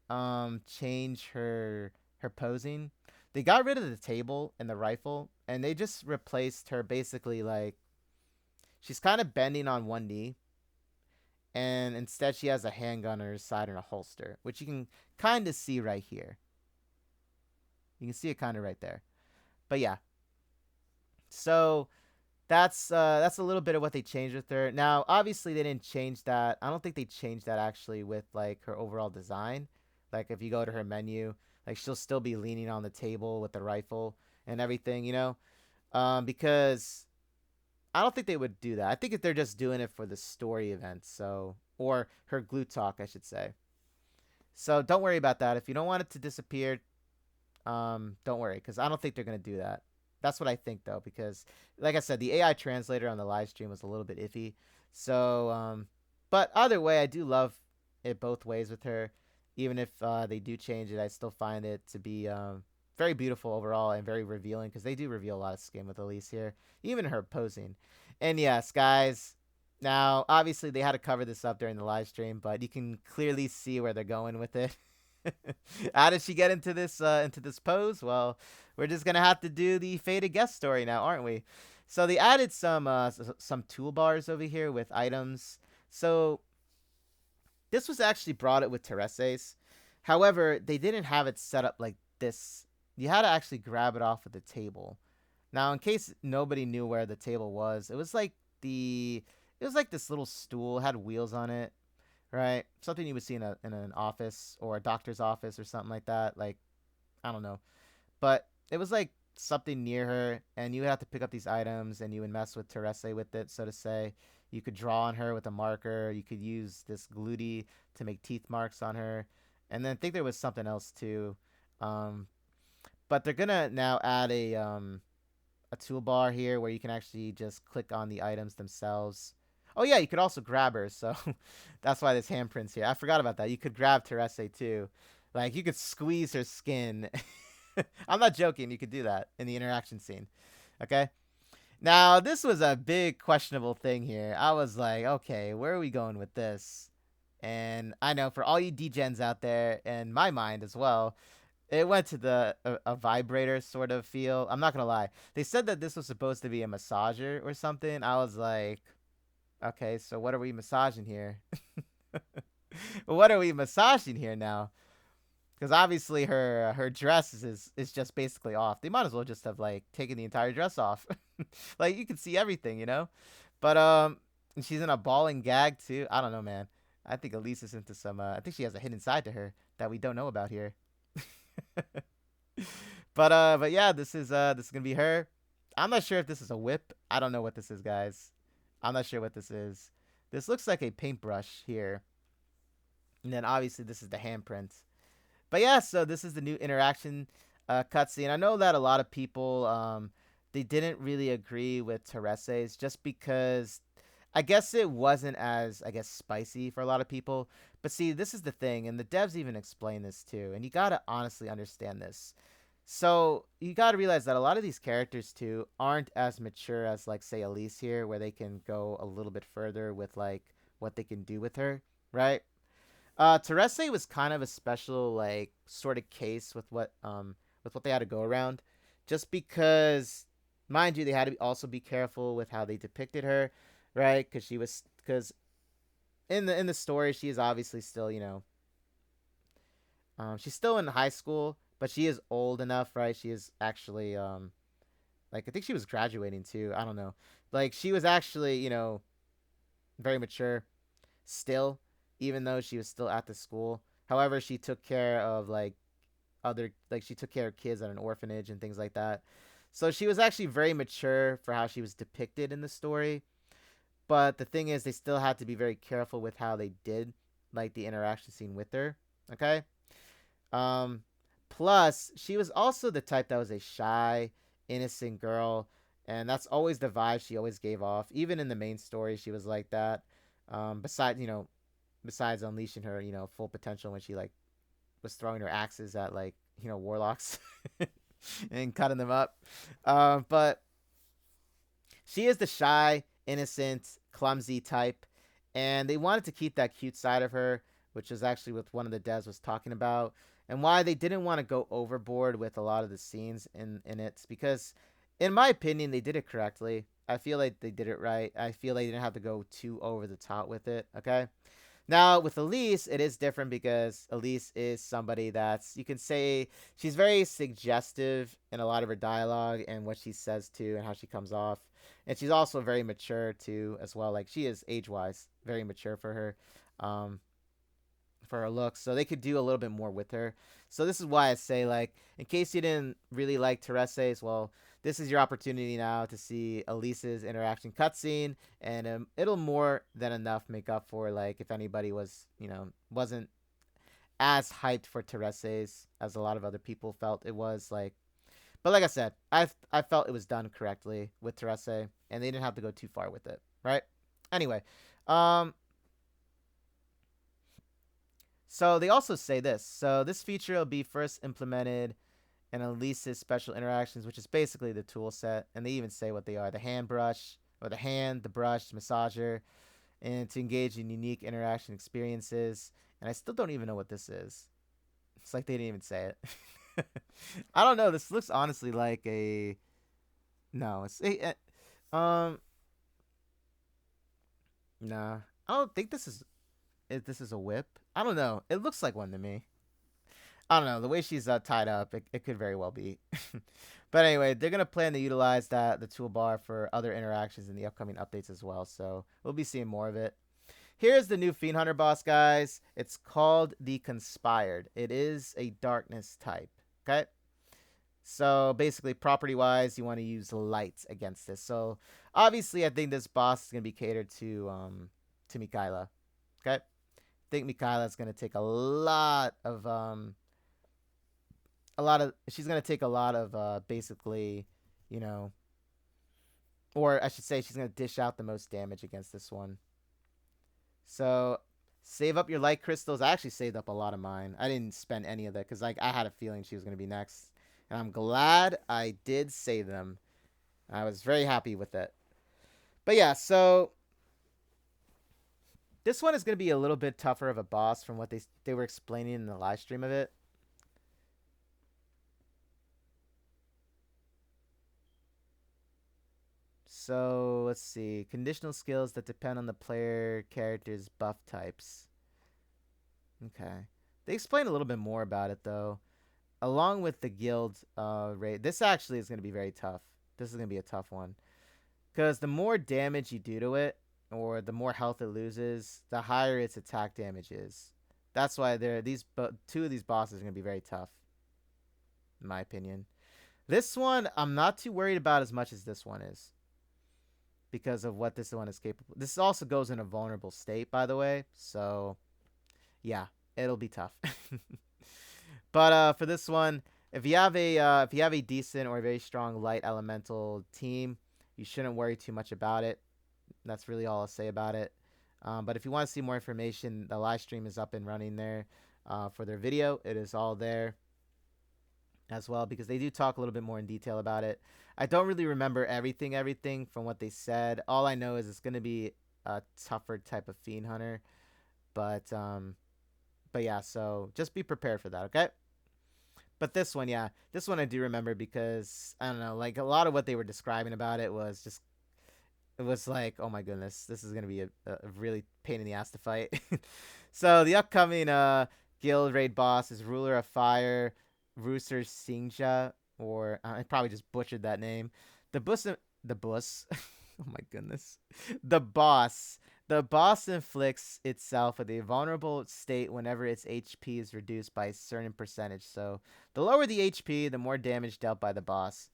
change her posing. They got rid of the table and the rifle, and they just replaced her basically like she's kind of bending on one knee, and instead she has a handgun on her side and a holster, which you can kind of see right here. You can see it kind of right there. But yeah, so that's a little bit of what they changed with her. Now, obviously, they didn't change that. I don't think they changed that actually with like her overall design. Like if you go to her menu, like she'll still be leaning on the table with the rifle and everything, because I don't think they would do that. I think if they're just doing it for the story event, so or her glue talk, I should say. So don't worry about that. If you don't want it to disappear, don't worry, because I don't think they're gonna do that. That's what I think though, because like I said, the AI translator on the live stream was a little bit iffy. So, but either way, I do love it both ways with her. Even if they do change it, I still find it to be very beautiful overall and very revealing because they do reveal a lot of skin with Elise here, even her posing. And yes, guys. Now, obviously, they had to cover this up during the live stream, but you can clearly see where they're going with it. How did she get into this pose? Well, we're just gonna have to do the faded guest story now, aren't we? So they added some toolbars over here with items. So this was actually brought it with Teresa's. However, they didn't have it set up like this. You had to actually grab it off of the table. Now, in case nobody knew where the table was, it was like this little stool, had wheels on it, right? Something you would see in an office or a doctor's office or something like that. Like, I don't know. But it was like something near her, and you would have to pick up these items, and you would mess with Teresa with it, so to say. You could draw on her with a marker. You could use this gluty to make teeth marks on her. And then I think there was something else too. Um, but they're gonna now add a toolbar here where you can actually just click on the items themselves. Oh yeah, you could also grab her, so that's why there's handprints here. I forgot about that. You could grab Teresa too. Like you could squeeze her skin. I'm not joking. You could do that in the interaction scene. Okay. Now this was a big questionable thing here. I was like, okay, where are we going with this? And I know for all you degens out there, and my mind as well, it went to a vibrator sort of feel. I'm not gonna lie. They said that this was supposed to be a massager or something. I was like, okay, so what are we massaging here? What are we massaging here now? Because obviously her dress is just basically off. They might as well just have like taken the entire dress off. Like you can see everything, you know. But and she's in a ball and gag too. I don't know, man. I think Elise is into some. I think she has a hidden side to her that we don't know about here. But yeah, this is gonna be her. I'm not sure if this is a whip. I don't know what this is, guys. I'm not sure what this is. This looks like a paintbrush here, and then obviously this is the handprint. But yeah, so this is the new interaction cutscene. I know that a lot of people they didn't really agree with Teresa's just because I guess it wasn't as spicy for a lot of people. But see, this is the thing, and the devs even explain this too, and you gotta honestly understand this. So you gotta realize that a lot of these characters too aren't as mature as like say Elise here, where they can go a little bit further with like what they can do with her, right? Terese was kind of a special like sort of case with what they had to go around, just because, mind you, they had to also be careful with how they depicted her, right? Because in the story she is obviously still she's still in high school, but she is old enough, right? She is actually like I think she was graduating too. I don't know, like she was actually very mature still, even though she was still at the school. However, she took care of she took care of kids at an orphanage and things like that. So she was actually very mature for how she was depicted in the story. But the thing is, they still had to be very careful with how they did like the interaction scene with her. Okay. Um, Plus she was also the type that was a shy, innocent girl, And that's always the vibe she always gave off. Even in the main story, she was like that. Besides, besides unleashing her, full potential when she like was throwing her axes at like warlocks and cutting them up. But she is the shy, innocent, clumsy type, and they wanted to keep that cute side of her, which is actually what one of the devs was talking about, and why they didn't want to go overboard with a lot of the scenes in it, because, in my opinion, they did it correctly. I feel like they did it right. I feel like they didn't have to go too over the top with it. Okay. Now, with Elise, it is different because Elise is somebody that's, you can say, she's very suggestive in a lot of her dialogue and what she says too and how she comes off. And she's also very mature too, as well. Like, she is age wise, very mature um, for her looks. So they could do a little bit more with her. So this is why I say, like, in case you didn't really like Teresa's, well, this is your opportunity now to see Elise's interaction cutscene, and it'll more than enough make up for, like, if anybody wasn't as hyped for Teresa's as a lot of other people felt it was. Like, but like I said, I felt it was done correctly with Teresa, and they didn't have to go too far with it, right? Anyway, um, so they also say this. So this feature will be first implemented in Elise's special interactions, which is basically the tool set, and they even say what they are: the hand brush, or the brush, massager, and to engage in unique interaction experiences. And I still don't even know what this is. It's like they didn't even say it. I don't know. This looks honestly like a no. It's um nah. I don't think this is if this is a whip. I don't know. It looks like one to me. I don't know. The way she's tied up, it could very well be. But anyway, they're gonna plan to utilize the toolbar for other interactions in the upcoming updates as well. So we'll be seeing more of it. Here's the new Fiend Hunter boss, guys. It's called the Conspired. It is a darkness type. Okay. So basically, property-wise, you want to use light against this. So obviously, I think this boss is gonna be catered to Mikaela. Okay. I think Mikaela is gonna take she's gonna take a lot of basically, you know, or I should say she's gonna dish out the most damage against this one. So save up your light crystals. I actually saved up a lot of mine. I didn't spend any of that because like I had a feeling she was gonna be next, and I'm glad I did save them. I was very happy with it. But yeah, so this one is gonna be a little bit tougher of a boss from what they were explaining in the live stream of it. So let's see. Conditional skills that depend on the player character's buff types. Okay. They explain a little bit more about it though. Along with the guild rate, this actually is going to be very tough. This is going to be a tough one. Because the more damage you do to it, or the more health it loses, the higher its attack damage is. That's why two of these bosses are going to be very tough, in my opinion. This one, I'm not too worried about as much as this one is, because of what this one is capable. This also goes in a vulnerable state, by the way. So, yeah, it'll be tough. But for this one, if you have a decent or a very strong light elemental team, you shouldn't worry too much about it. That's really all I'll say about it. But if you want to see more information, the live stream is up and running there for their video. It is all there as well, because they do talk a little bit more in detail about it. I don't really remember everything from what they said. All I know is it's going to be a tougher type of Fiend Hunter. But yeah, so just be prepared for that, okay? But this one, yeah, this one I do remember because I don't know, like a lot of what they were describing about it was just, it was like, oh my goodness, this is gonna be a really pain in the ass to fight. So the upcoming guild raid boss is Ruler of Fire, Rooster Singja, or I probably just butchered that name. The boss. Oh my goodness, the boss. The boss inflicts itself with a vulnerable state whenever its HP is reduced by a certain percentage. So the lower the HP, the more damage dealt by the boss.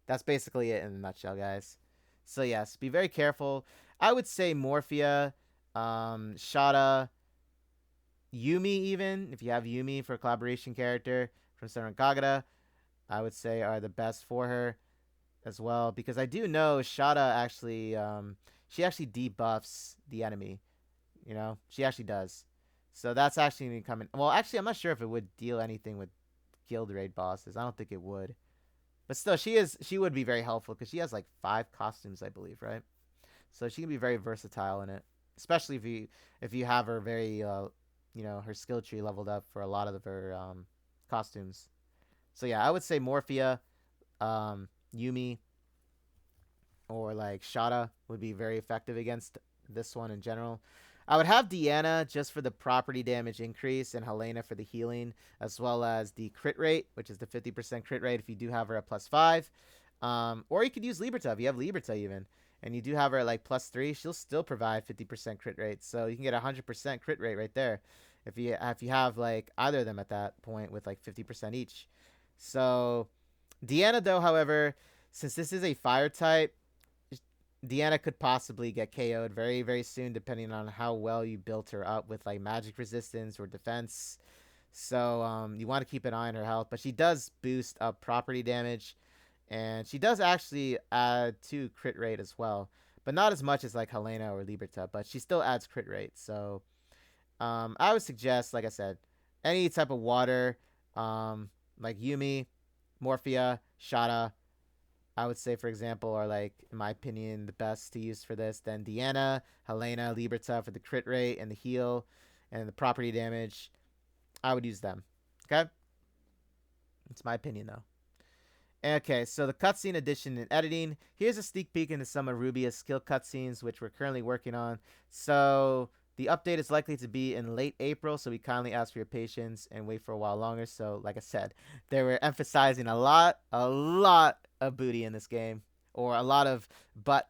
That's basically it in a nutshell, guys. So yes, be very careful. I would say Morphia, Shada, Yumi, even if you have Yumi for a collaboration character from Serenkagura, I would say are the best for her. as well, because I do know Shada actually she actually debuffs the enemy. You know, she actually does. So that's actually coming. Well, actually, I'm not sure if it would deal anything with guild raid bosses. I don't think it would. But still, she would be very helpful because she has like 5 costumes, I believe, right? So she can be very versatile in it, especially if you have her very her skill tree leveled up for a lot of her costumes. So yeah, I would say Morphia, Yumi, or like Shada would be very effective against this one in general. I would have Deanna just for the property damage increase and Helena for the healing, as well as the crit rate, which is the 50% crit rate if you do have her at +5. Or you could use Liberta if you have Liberta even. And you do have her at like +3, she'll still provide 50% crit rate. So you can get 100% crit rate right there if you have like either of them at that point with like 50% each. So Deanna though, however, since this is a fire type, Deanna could possibly get KO'd very, very soon, depending on how well you built her up with like magic resistance or defense. So you want to keep an eye on her health, but she does boost up property damage, and she does actually add to crit rate as well, but not as much as like Helena or Liberta, but she still adds crit rate. So I would suggest, like I said, any type of water, like Yumi, Morphia, Shada, I would say, for example, are like, in my opinion, the best to use for this. Then Deanna, Helena, Liberta for the crit rate and the heal and the property damage. I would use them. Okay? It's my opinion, though. Okay, so the cutscene addition and editing. Here's a sneak peek into some of Rubia's skill cutscenes, which we're currently working on. So the update is likely to be in late April, so we kindly ask for your patience and wait for a while longer. So, like I said, they were emphasizing a lot of booty in this game, or a lot of butt,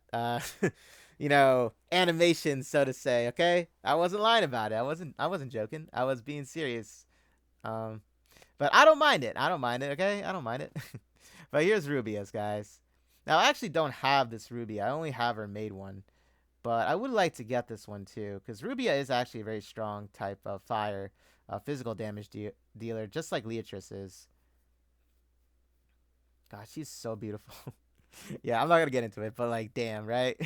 animation, so to say. Okay, I wasn't lying about it. I wasn't joking. I was being serious. Um, but I don't mind it. I don't mind it. Okay, I don't mind it. But here's Rubia's, guys. Now, I actually don't have this Rubia. I only have her made one. But I would like to get this one, too. Because Rubia is actually a very strong type of fire physical damage dealer. Just like Leatrice is. God, she's so beautiful. Yeah, I'm not going to get into it. But, like, damn, right?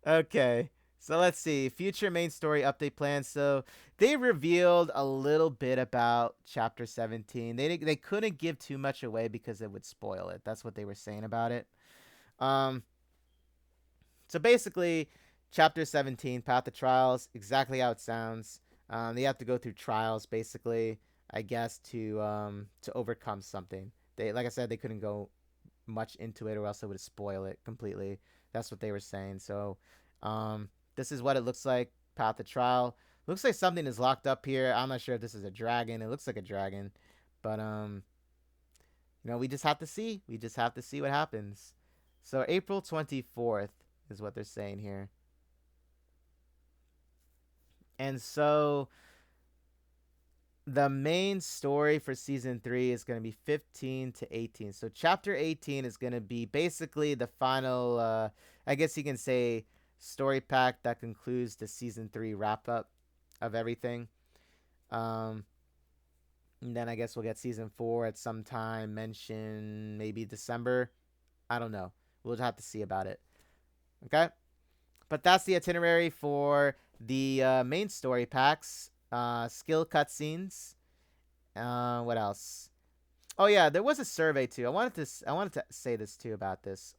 Okay. So let's see. Future main story update plans. So they revealed a little bit about Chapter 17. They couldn't give too much away because it would spoil it. That's what they were saying about it. Um, so basically, Chapter 17, Path of Trials, exactly how it sounds. They have to go through trials, basically, I guess, to overcome something. They, like I said, they couldn't go much into it, or else it would spoil it completely. That's what they were saying. So, this is what it looks like. Path of Trial. Looks like something is locked up here. I'm not sure if this is a dragon. It looks like a dragon, but we just have to see. We just have to see what happens. So April 24th is what they're saying here. And so the main story for season 3 is going to be 15 to 18. So chapter 18 is going to be basically the final, I guess you can say, story pack that concludes the season 3 wrap up of everything. And then I guess we'll get season 4 at some time, mention maybe December. I don't know. We'll have to see about it. Okay? But that's the itinerary for the main story packs. Skill cutscenes. What else? Oh yeah, there was a survey too. I wanted to say this too about this.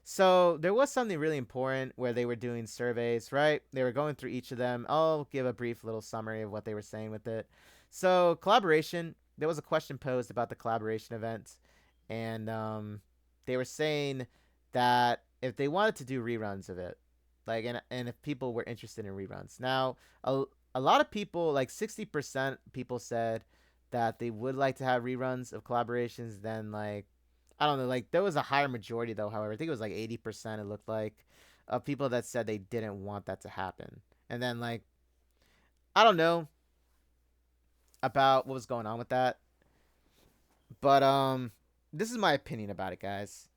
So there was something really important where they were doing surveys, right? They were going through each of them. I'll give a brief little summary of what they were saying with it. So collaboration. There was a question posed about the collaboration event, and they were saying that if they wanted to do reruns of it, like, and if people were interested in reruns. Now, a lot of people, like 60% people said that they would like to have reruns of collaborations. Then, like, I don't know, like there was a higher majority though, however. I think it was like 80% it looked like of people that said they didn't want that to happen. And then, like, I don't know about what was going on with that. But this is my opinion about it, guys.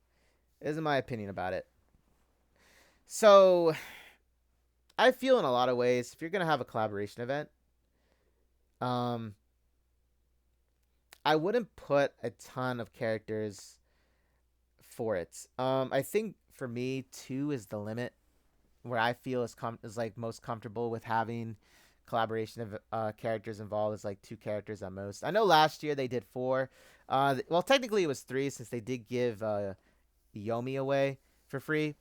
This is my opinion about it. So I feel in a lot of ways, if you're gonna have a collaboration event, I wouldn't put a ton of characters for it. I think for me, two is the limit where I feel is like most comfortable with having collaboration of characters involved is like two characters at most. I know last year they did four. Well, technically it was three since they did give Yomi away for free.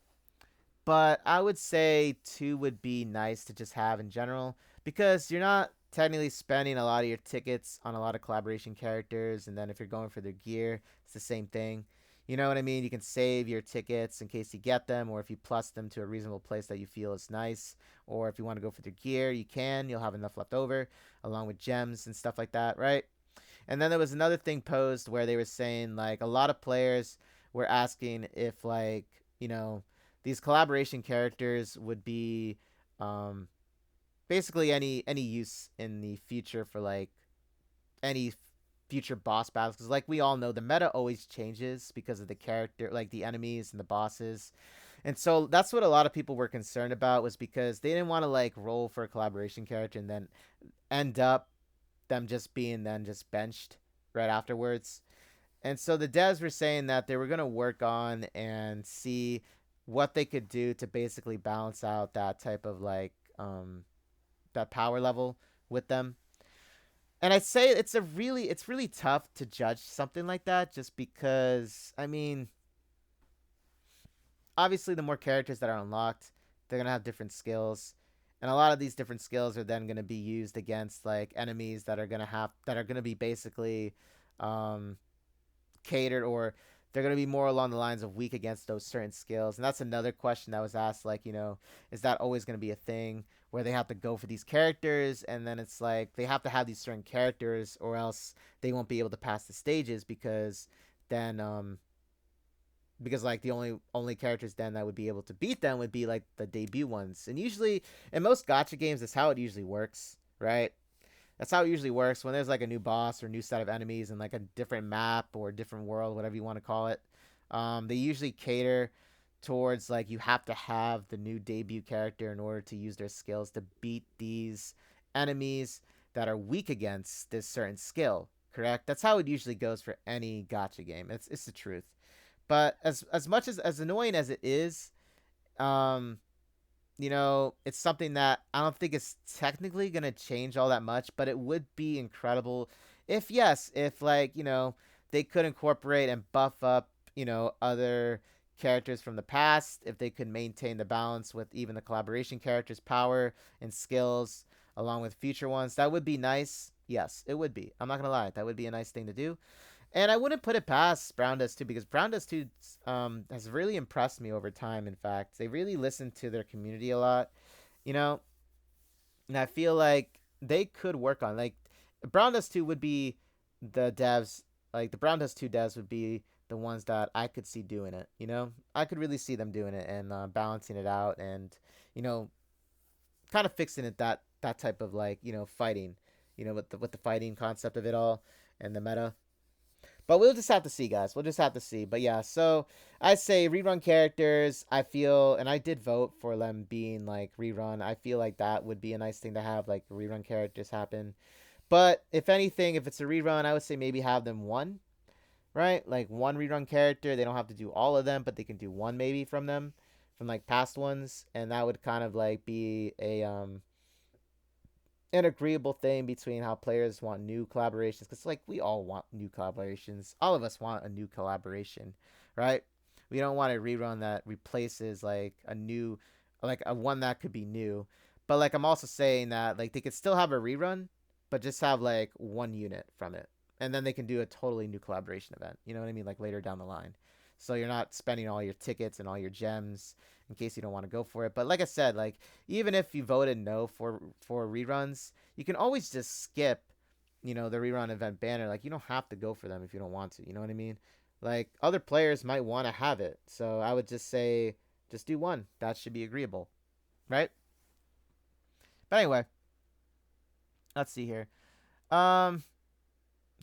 But I would say two would be nice to just have in general because you're not technically spending a lot of your tickets on a lot of collaboration characters, and then if you're going for their gear, it's the same thing. You know what I mean? You can save your tickets in case you get them, or if you plus them to a reasonable place that you feel is nice, or if you want to go for their gear, you can. You'll have enough left over, along with gems and stuff like that, right? And then there was another thing posed where they were saying like a lot of players were asking if like these collaboration characters would be um, basically any use in the future for like any future boss battles because like we all know the meta always changes because of the character like the enemies and the bosses and so that's what a lot of people were concerned about was because they didn't want to like roll for a collaboration character and then end up them just being then just benched right afterwards. And so the devs were saying that they were going to work on and see what they could do to basically balance out that type of like that power level with them. And I'd say it's really tough to judge something like that just because I mean obviously the more characters that are unlocked, they're gonna have different skills. And a lot of these different skills are then gonna be used against like enemies that are gonna be basically um catered or they're going to be more along the lines of weak against those certain skills. And that's another question that was asked like, is that always going to be a thing where they have to go for these characters and then it's like they have to have these certain characters or else they won't be able to pass the stages then because like the only characters then that would be able to beat them would be like the debut ones. And usually in most gacha games that's how it usually works, right? That's how it usually works when there's like a new boss or new set of enemies and like a different map or a different world, whatever you want to call it. They usually cater towards like you have to have the new debut character in order to use their skills to beat these enemies that are weak against this certain skill. Correct? That's how it usually goes for any gacha game. It's the truth. But as much as annoying as it is, um, it's something that I don't think is technically going to change all that much, but it would be incredible if, yes, if, like, they could incorporate and buff up, other characters from the past, if they could maintain the balance with even the collaboration characters' power and skills along with future ones. That would be nice. Yes, it would be. I'm not going to lie. That would be a nice thing to do. And I wouldn't put it past Brown Dust 2 because Brown Dust 2 has really impressed me over time, in fact. They really listen to their community a lot, you know? And I feel like they could work on, like, Brown Dust 2 would be the devs, like, the Brown Dust 2 devs would be the ones that I could see doing it, you know? I could really see them doing it and balancing it out and, you know, kind of fixing it that type of, like, fighting, with the fighting concept of it all and the meta. But we'll just have to see, guys. We'll just have to see. But yeah, so I say rerun characters. I feel, and I did vote for them being like rerun. I feel like that would be a nice thing to have, like rerun characters happen. But if anything, if it's a rerun, I would say maybe have them one, right? Like one rerun character. They don't have to do all of them, but they can do one maybe from them, from like past ones, and that would kind of like be a an agreeable thing between how players want new collaborations because like we all want new collaborations, all of us want a new collaboration, right? We don't want a rerun that replaces like a new like a one that could be new, but like I'm also saying that like they could still have a rerun but just have like one unit from it and then they can do a totally new collaboration event, you know what I mean, like later down the line, so you're not spending all your tickets and all your gems in case you don't want to go for it. But like I said, like even if you voted no for reruns, you can always just skip, the rerun event banner. Like you don't have to go for them if you don't want to. You know what I mean? Like other players might want to have it, so I would just say just do one. That should be agreeable, right? But anyway, let's see here. Um,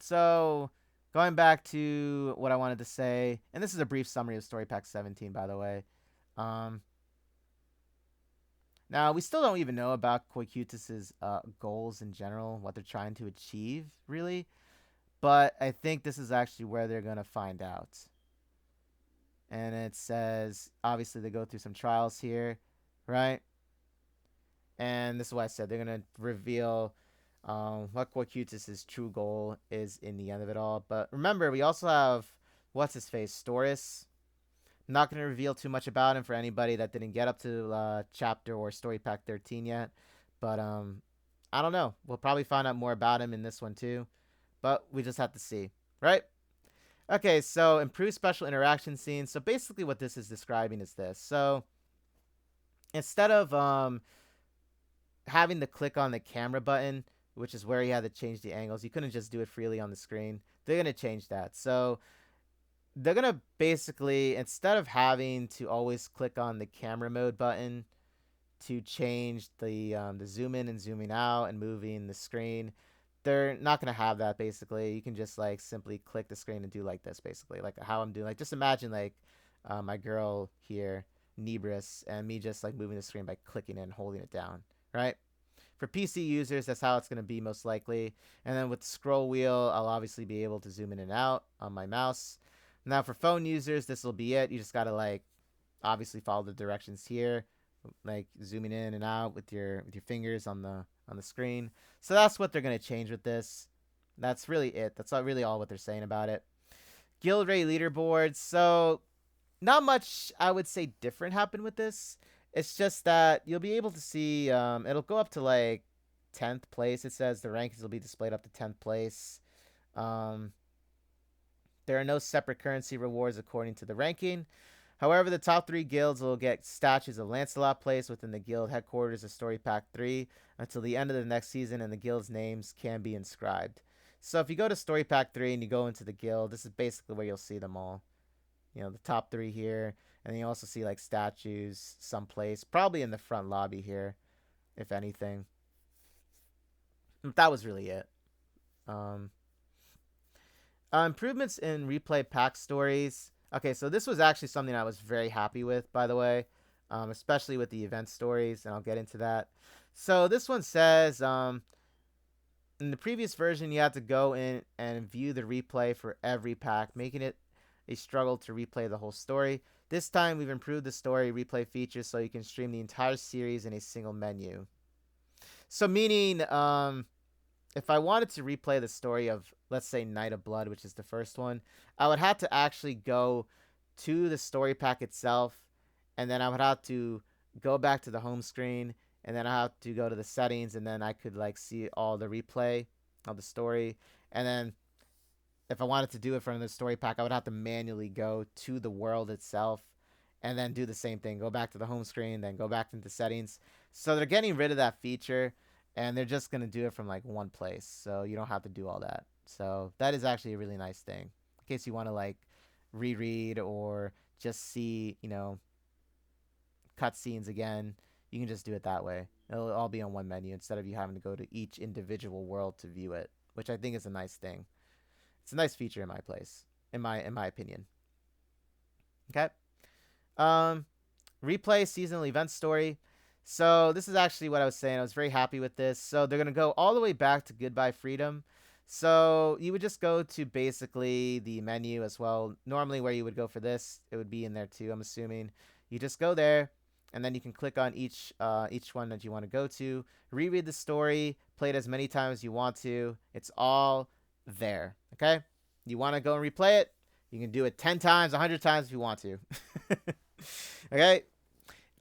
so going back to what I wanted to say, and this is a brief summary of Story Pack 17, by the way. Um, Now, we still don't even know about Koikutis's goals in general, what they're trying to achieve, really. But I think this is actually where they're going to find out. And it says, obviously, they go through some trials here, right? And this is what I said. They're going to reveal what Quacutus's true goal is in the end of it all. But remember, we also have, what's his face, Storis. I'm not going to reveal too much about him for anybody that didn't get up to chapter or story pack 13 yet. But I don't know. We'll probably find out more about him in this one too. But we just have to see, right? Okay, so improved special interaction scenes. So basically what this is describing is this. So instead of having to click on the camera button, which is where you had to change the angles, you couldn't just do it freely on the screen. They're going to change that. So they're going to basically, instead of having to always click on the camera mode button to change the zoom in and zooming out and moving the screen, they're not going to have that. Basically, you can just like simply click the screen and do like this, basically like how I'm doing. Like just imagine like my girl here, Nebris, and me just like moving the screen by clicking it and holding it down, right? For PC users, that's how it's going to be most likely. And then with the scroll wheel, I'll obviously be able to zoom in and out on my mouse. Now for phone users, this will be it. You just got to like obviously follow the directions here, like zooming in and out with your fingers on the screen. So that's what they're going to change with this. That's really it. That's not really all what they're saying about it. Guild Ray leaderboards. So not much, I would say, different happened with this. It's just that you'll be able to see, it'll go up to like 10th place. It says the rankings will be displayed up to 10th place. Um, there are no separate currency rewards according to the ranking. However, the top 3 guilds will get statues of Lancelot placed within the guild headquarters of Story Pack 3 until the end of the next season, and the guild's names can be inscribed. So if you go to Story Pack 3 and you go into the guild, this is basically where you'll see them all. You know, the top 3 here. And then you also see like statues someplace, probably in the front lobby here, if anything. That was really it. Um, Improvements in replay pack stories. Okay, so this was actually something I was very happy with, by the way, especially with the event stories, and I'll get into that. So this one says, in the previous version, you had to go in and view the replay for every pack, making it a struggle to replay the whole story. This time, we've improved the story replay features so you can stream the entire series in a single menu. So meaning, if I wanted to replay the story of, let's say, Night of Blood, which is the first one, I would have to actually go to the story pack itself, and then I would have to go back to the home screen, and then I have to go to the settings, and then I could like see all the replay of the story. And then if I wanted to do it from the story pack, I would have to manually go to the world itself and then do the same thing. Go back to the home screen, then go back into settings. So they're getting rid of that feature, and they're just going to do it from like one place. So you don't have to do all that. So that is actually a really nice thing. In case you want to like reread or just see, you know, cutscenes again, you can just do it that way. It'll all be on one menu instead of you having to go to each individual world to view it, which I think is a nice thing. It's a nice feature in my place, in my opinion. Okay. Replay seasonal event story. So this is actually what I was saying. I was very happy with this. So they're gonna go all the way back to Goodbye Freedom. So you would just go to basically the menu as well. Normally where you would go for this, it would be in there too, I'm assuming. You just go there, and then you can click on each one that you want to go to. Reread the story, play it as many times as you want to. It's all there. Okay? You want to go and replay it? You can do it 10 times, 100 times if you want to. Okay?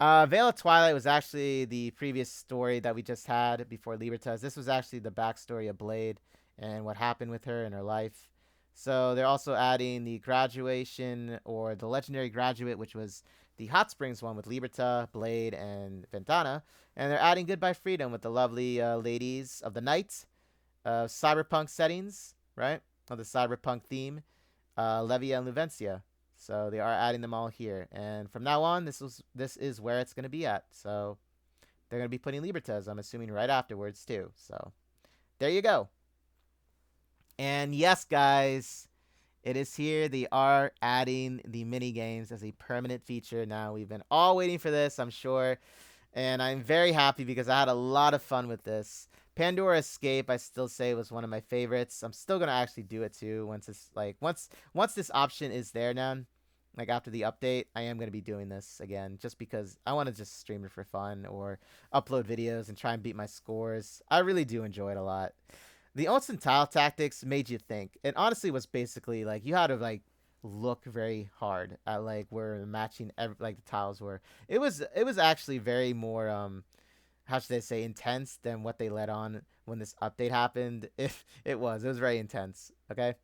Veil of Twilight was actually the previous story that we just had before Libertas. This was actually the backstory of Blade and what happened with her in her life. So they're also adding the graduation, or the legendary graduate, which was the Hot Springs one with Liberta, Blade, and Ventana. And they're adding Goodbye Freedom with the lovely ladies of the night. Cyberpunk settings, right? Of the cyberpunk theme. Levia and Luvencia. So they are adding them all here. And from now on, this is where it's going to be at. So they're going to be putting Libertas, I'm assuming, right afterwards too. So there you go. And yes, guys, it is here. They are adding the mini games as a permanent feature now. We've been all waiting for this, I'm sure. And I'm very happy because I had a lot of fun with this. Pandora Escape, I still say, was one of my favorites. I'm still gonna actually do it too once this option is there now. like after the update, I am going to be doing this again just because I want to just stream it for fun or upload videos and try and beat my scores. I really do enjoy it a lot. The Olsen tile tactics made you think. It honestly was basically like you had to like look very hard at like where matching like the tiles were. It was actually very more how should I say intense than what they let on when this update happened. If it was very intense. Okay.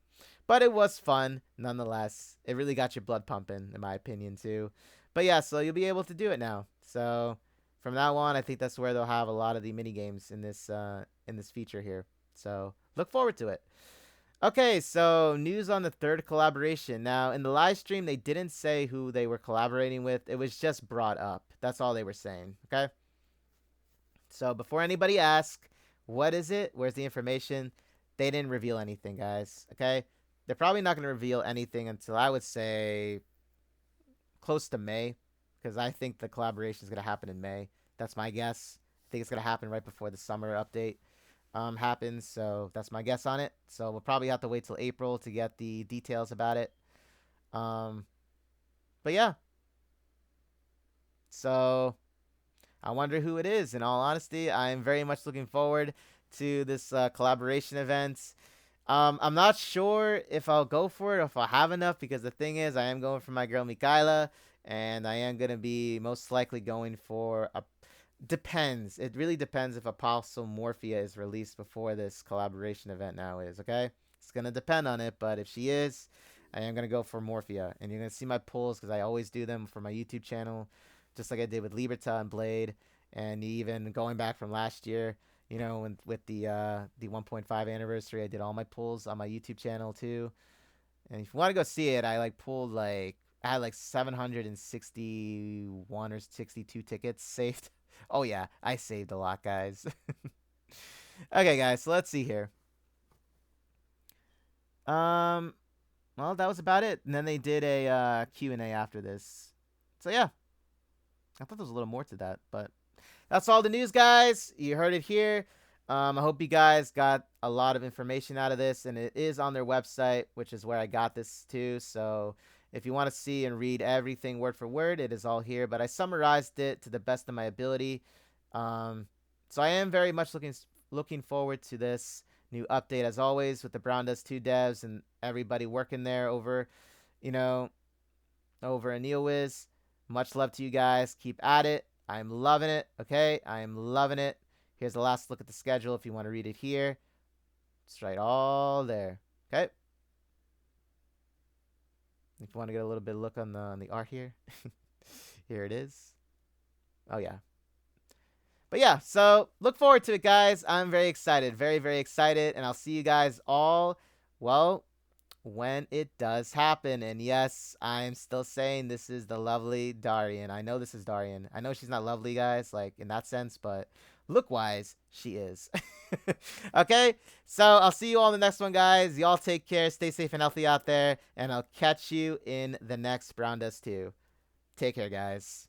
But it was fun nonetheless. It really got your blood pumping, in my opinion, too. But yeah, so you'll be able to do it now. So from now on, I think that's where they'll have a lot of the mini games in this feature here. So look forward to it. Okay, so news on the third collaboration. Now in the live stream, they didn't say who they were collaborating with. It was just brought up. That's all they were saying. Okay. So before anybody asks, what is it? Where's the information? They didn't reveal anything, guys. Okay. They're probably not going to reveal anything until I would say close to May, because I think the collaboration is going to happen in May. That's my guess. I think it's going to happen right before the summer update happens. So that's my guess on it. So we'll probably have to wait till April to get the details about it. But yeah. So I wonder who it is. In all honesty, I am very much looking forward to this collaboration event. I'm not sure if I'll go for it or if I'll have enough, because the thing is, I am going for my girl Mikaela, and I am gonna be most likely going for a. Depends. It really depends if Apostle Morphia is released before this collaboration event now is. Okay, it's gonna depend on it, but if she is, I am gonna go for Morphia, and you're gonna see my pulls because I always do them for my YouTube channel, just like I did with Liberta and Blade, and even going back from last year. You know, with the 1.5 anniversary, I did all my pulls on my YouTube channel too. And if you want to go see it, I like pulled like I had like 761 or 62 tickets saved. Oh yeah, I saved a lot, guys. Okay, guys, so let's see here. Um, well, that was about it. And then they did a Q&A after this. So yeah, I thought there was a little more to that, but that's all the news, guys. You heard it here. I hope you guys got a lot of information out of this, and it is on their website, which is where I got this too. So if you want to see and read everything word for word, it is all here. But I summarized it to the best of my ability. So I am very much looking forward to this new update, as always, with the Brown Dust 2 devs and everybody working there over, you know, over at NeoWiz. Much love to you guys. Keep at it. I'm loving it. Okay, I'm loving it. Here's the last look at the schedule if you want to read it here. It's right all there. Okay. If you want to get a little bit of look on the art here, here it is. Oh yeah. But yeah, so look forward to it, guys. I'm very excited, very very excited, and I'll see you guys all. Well, when it does happen. And yes, I'm still saying this is the lovely Darian. I know this is Darian. I know she's not lovely, guys, like in that sense, but look-wise, she is. Okay, so I'll see you all in the next one, guys. Y'all take care. Stay safe and healthy out there, and I'll catch you in the next Brown Dust 2. Take care, guys.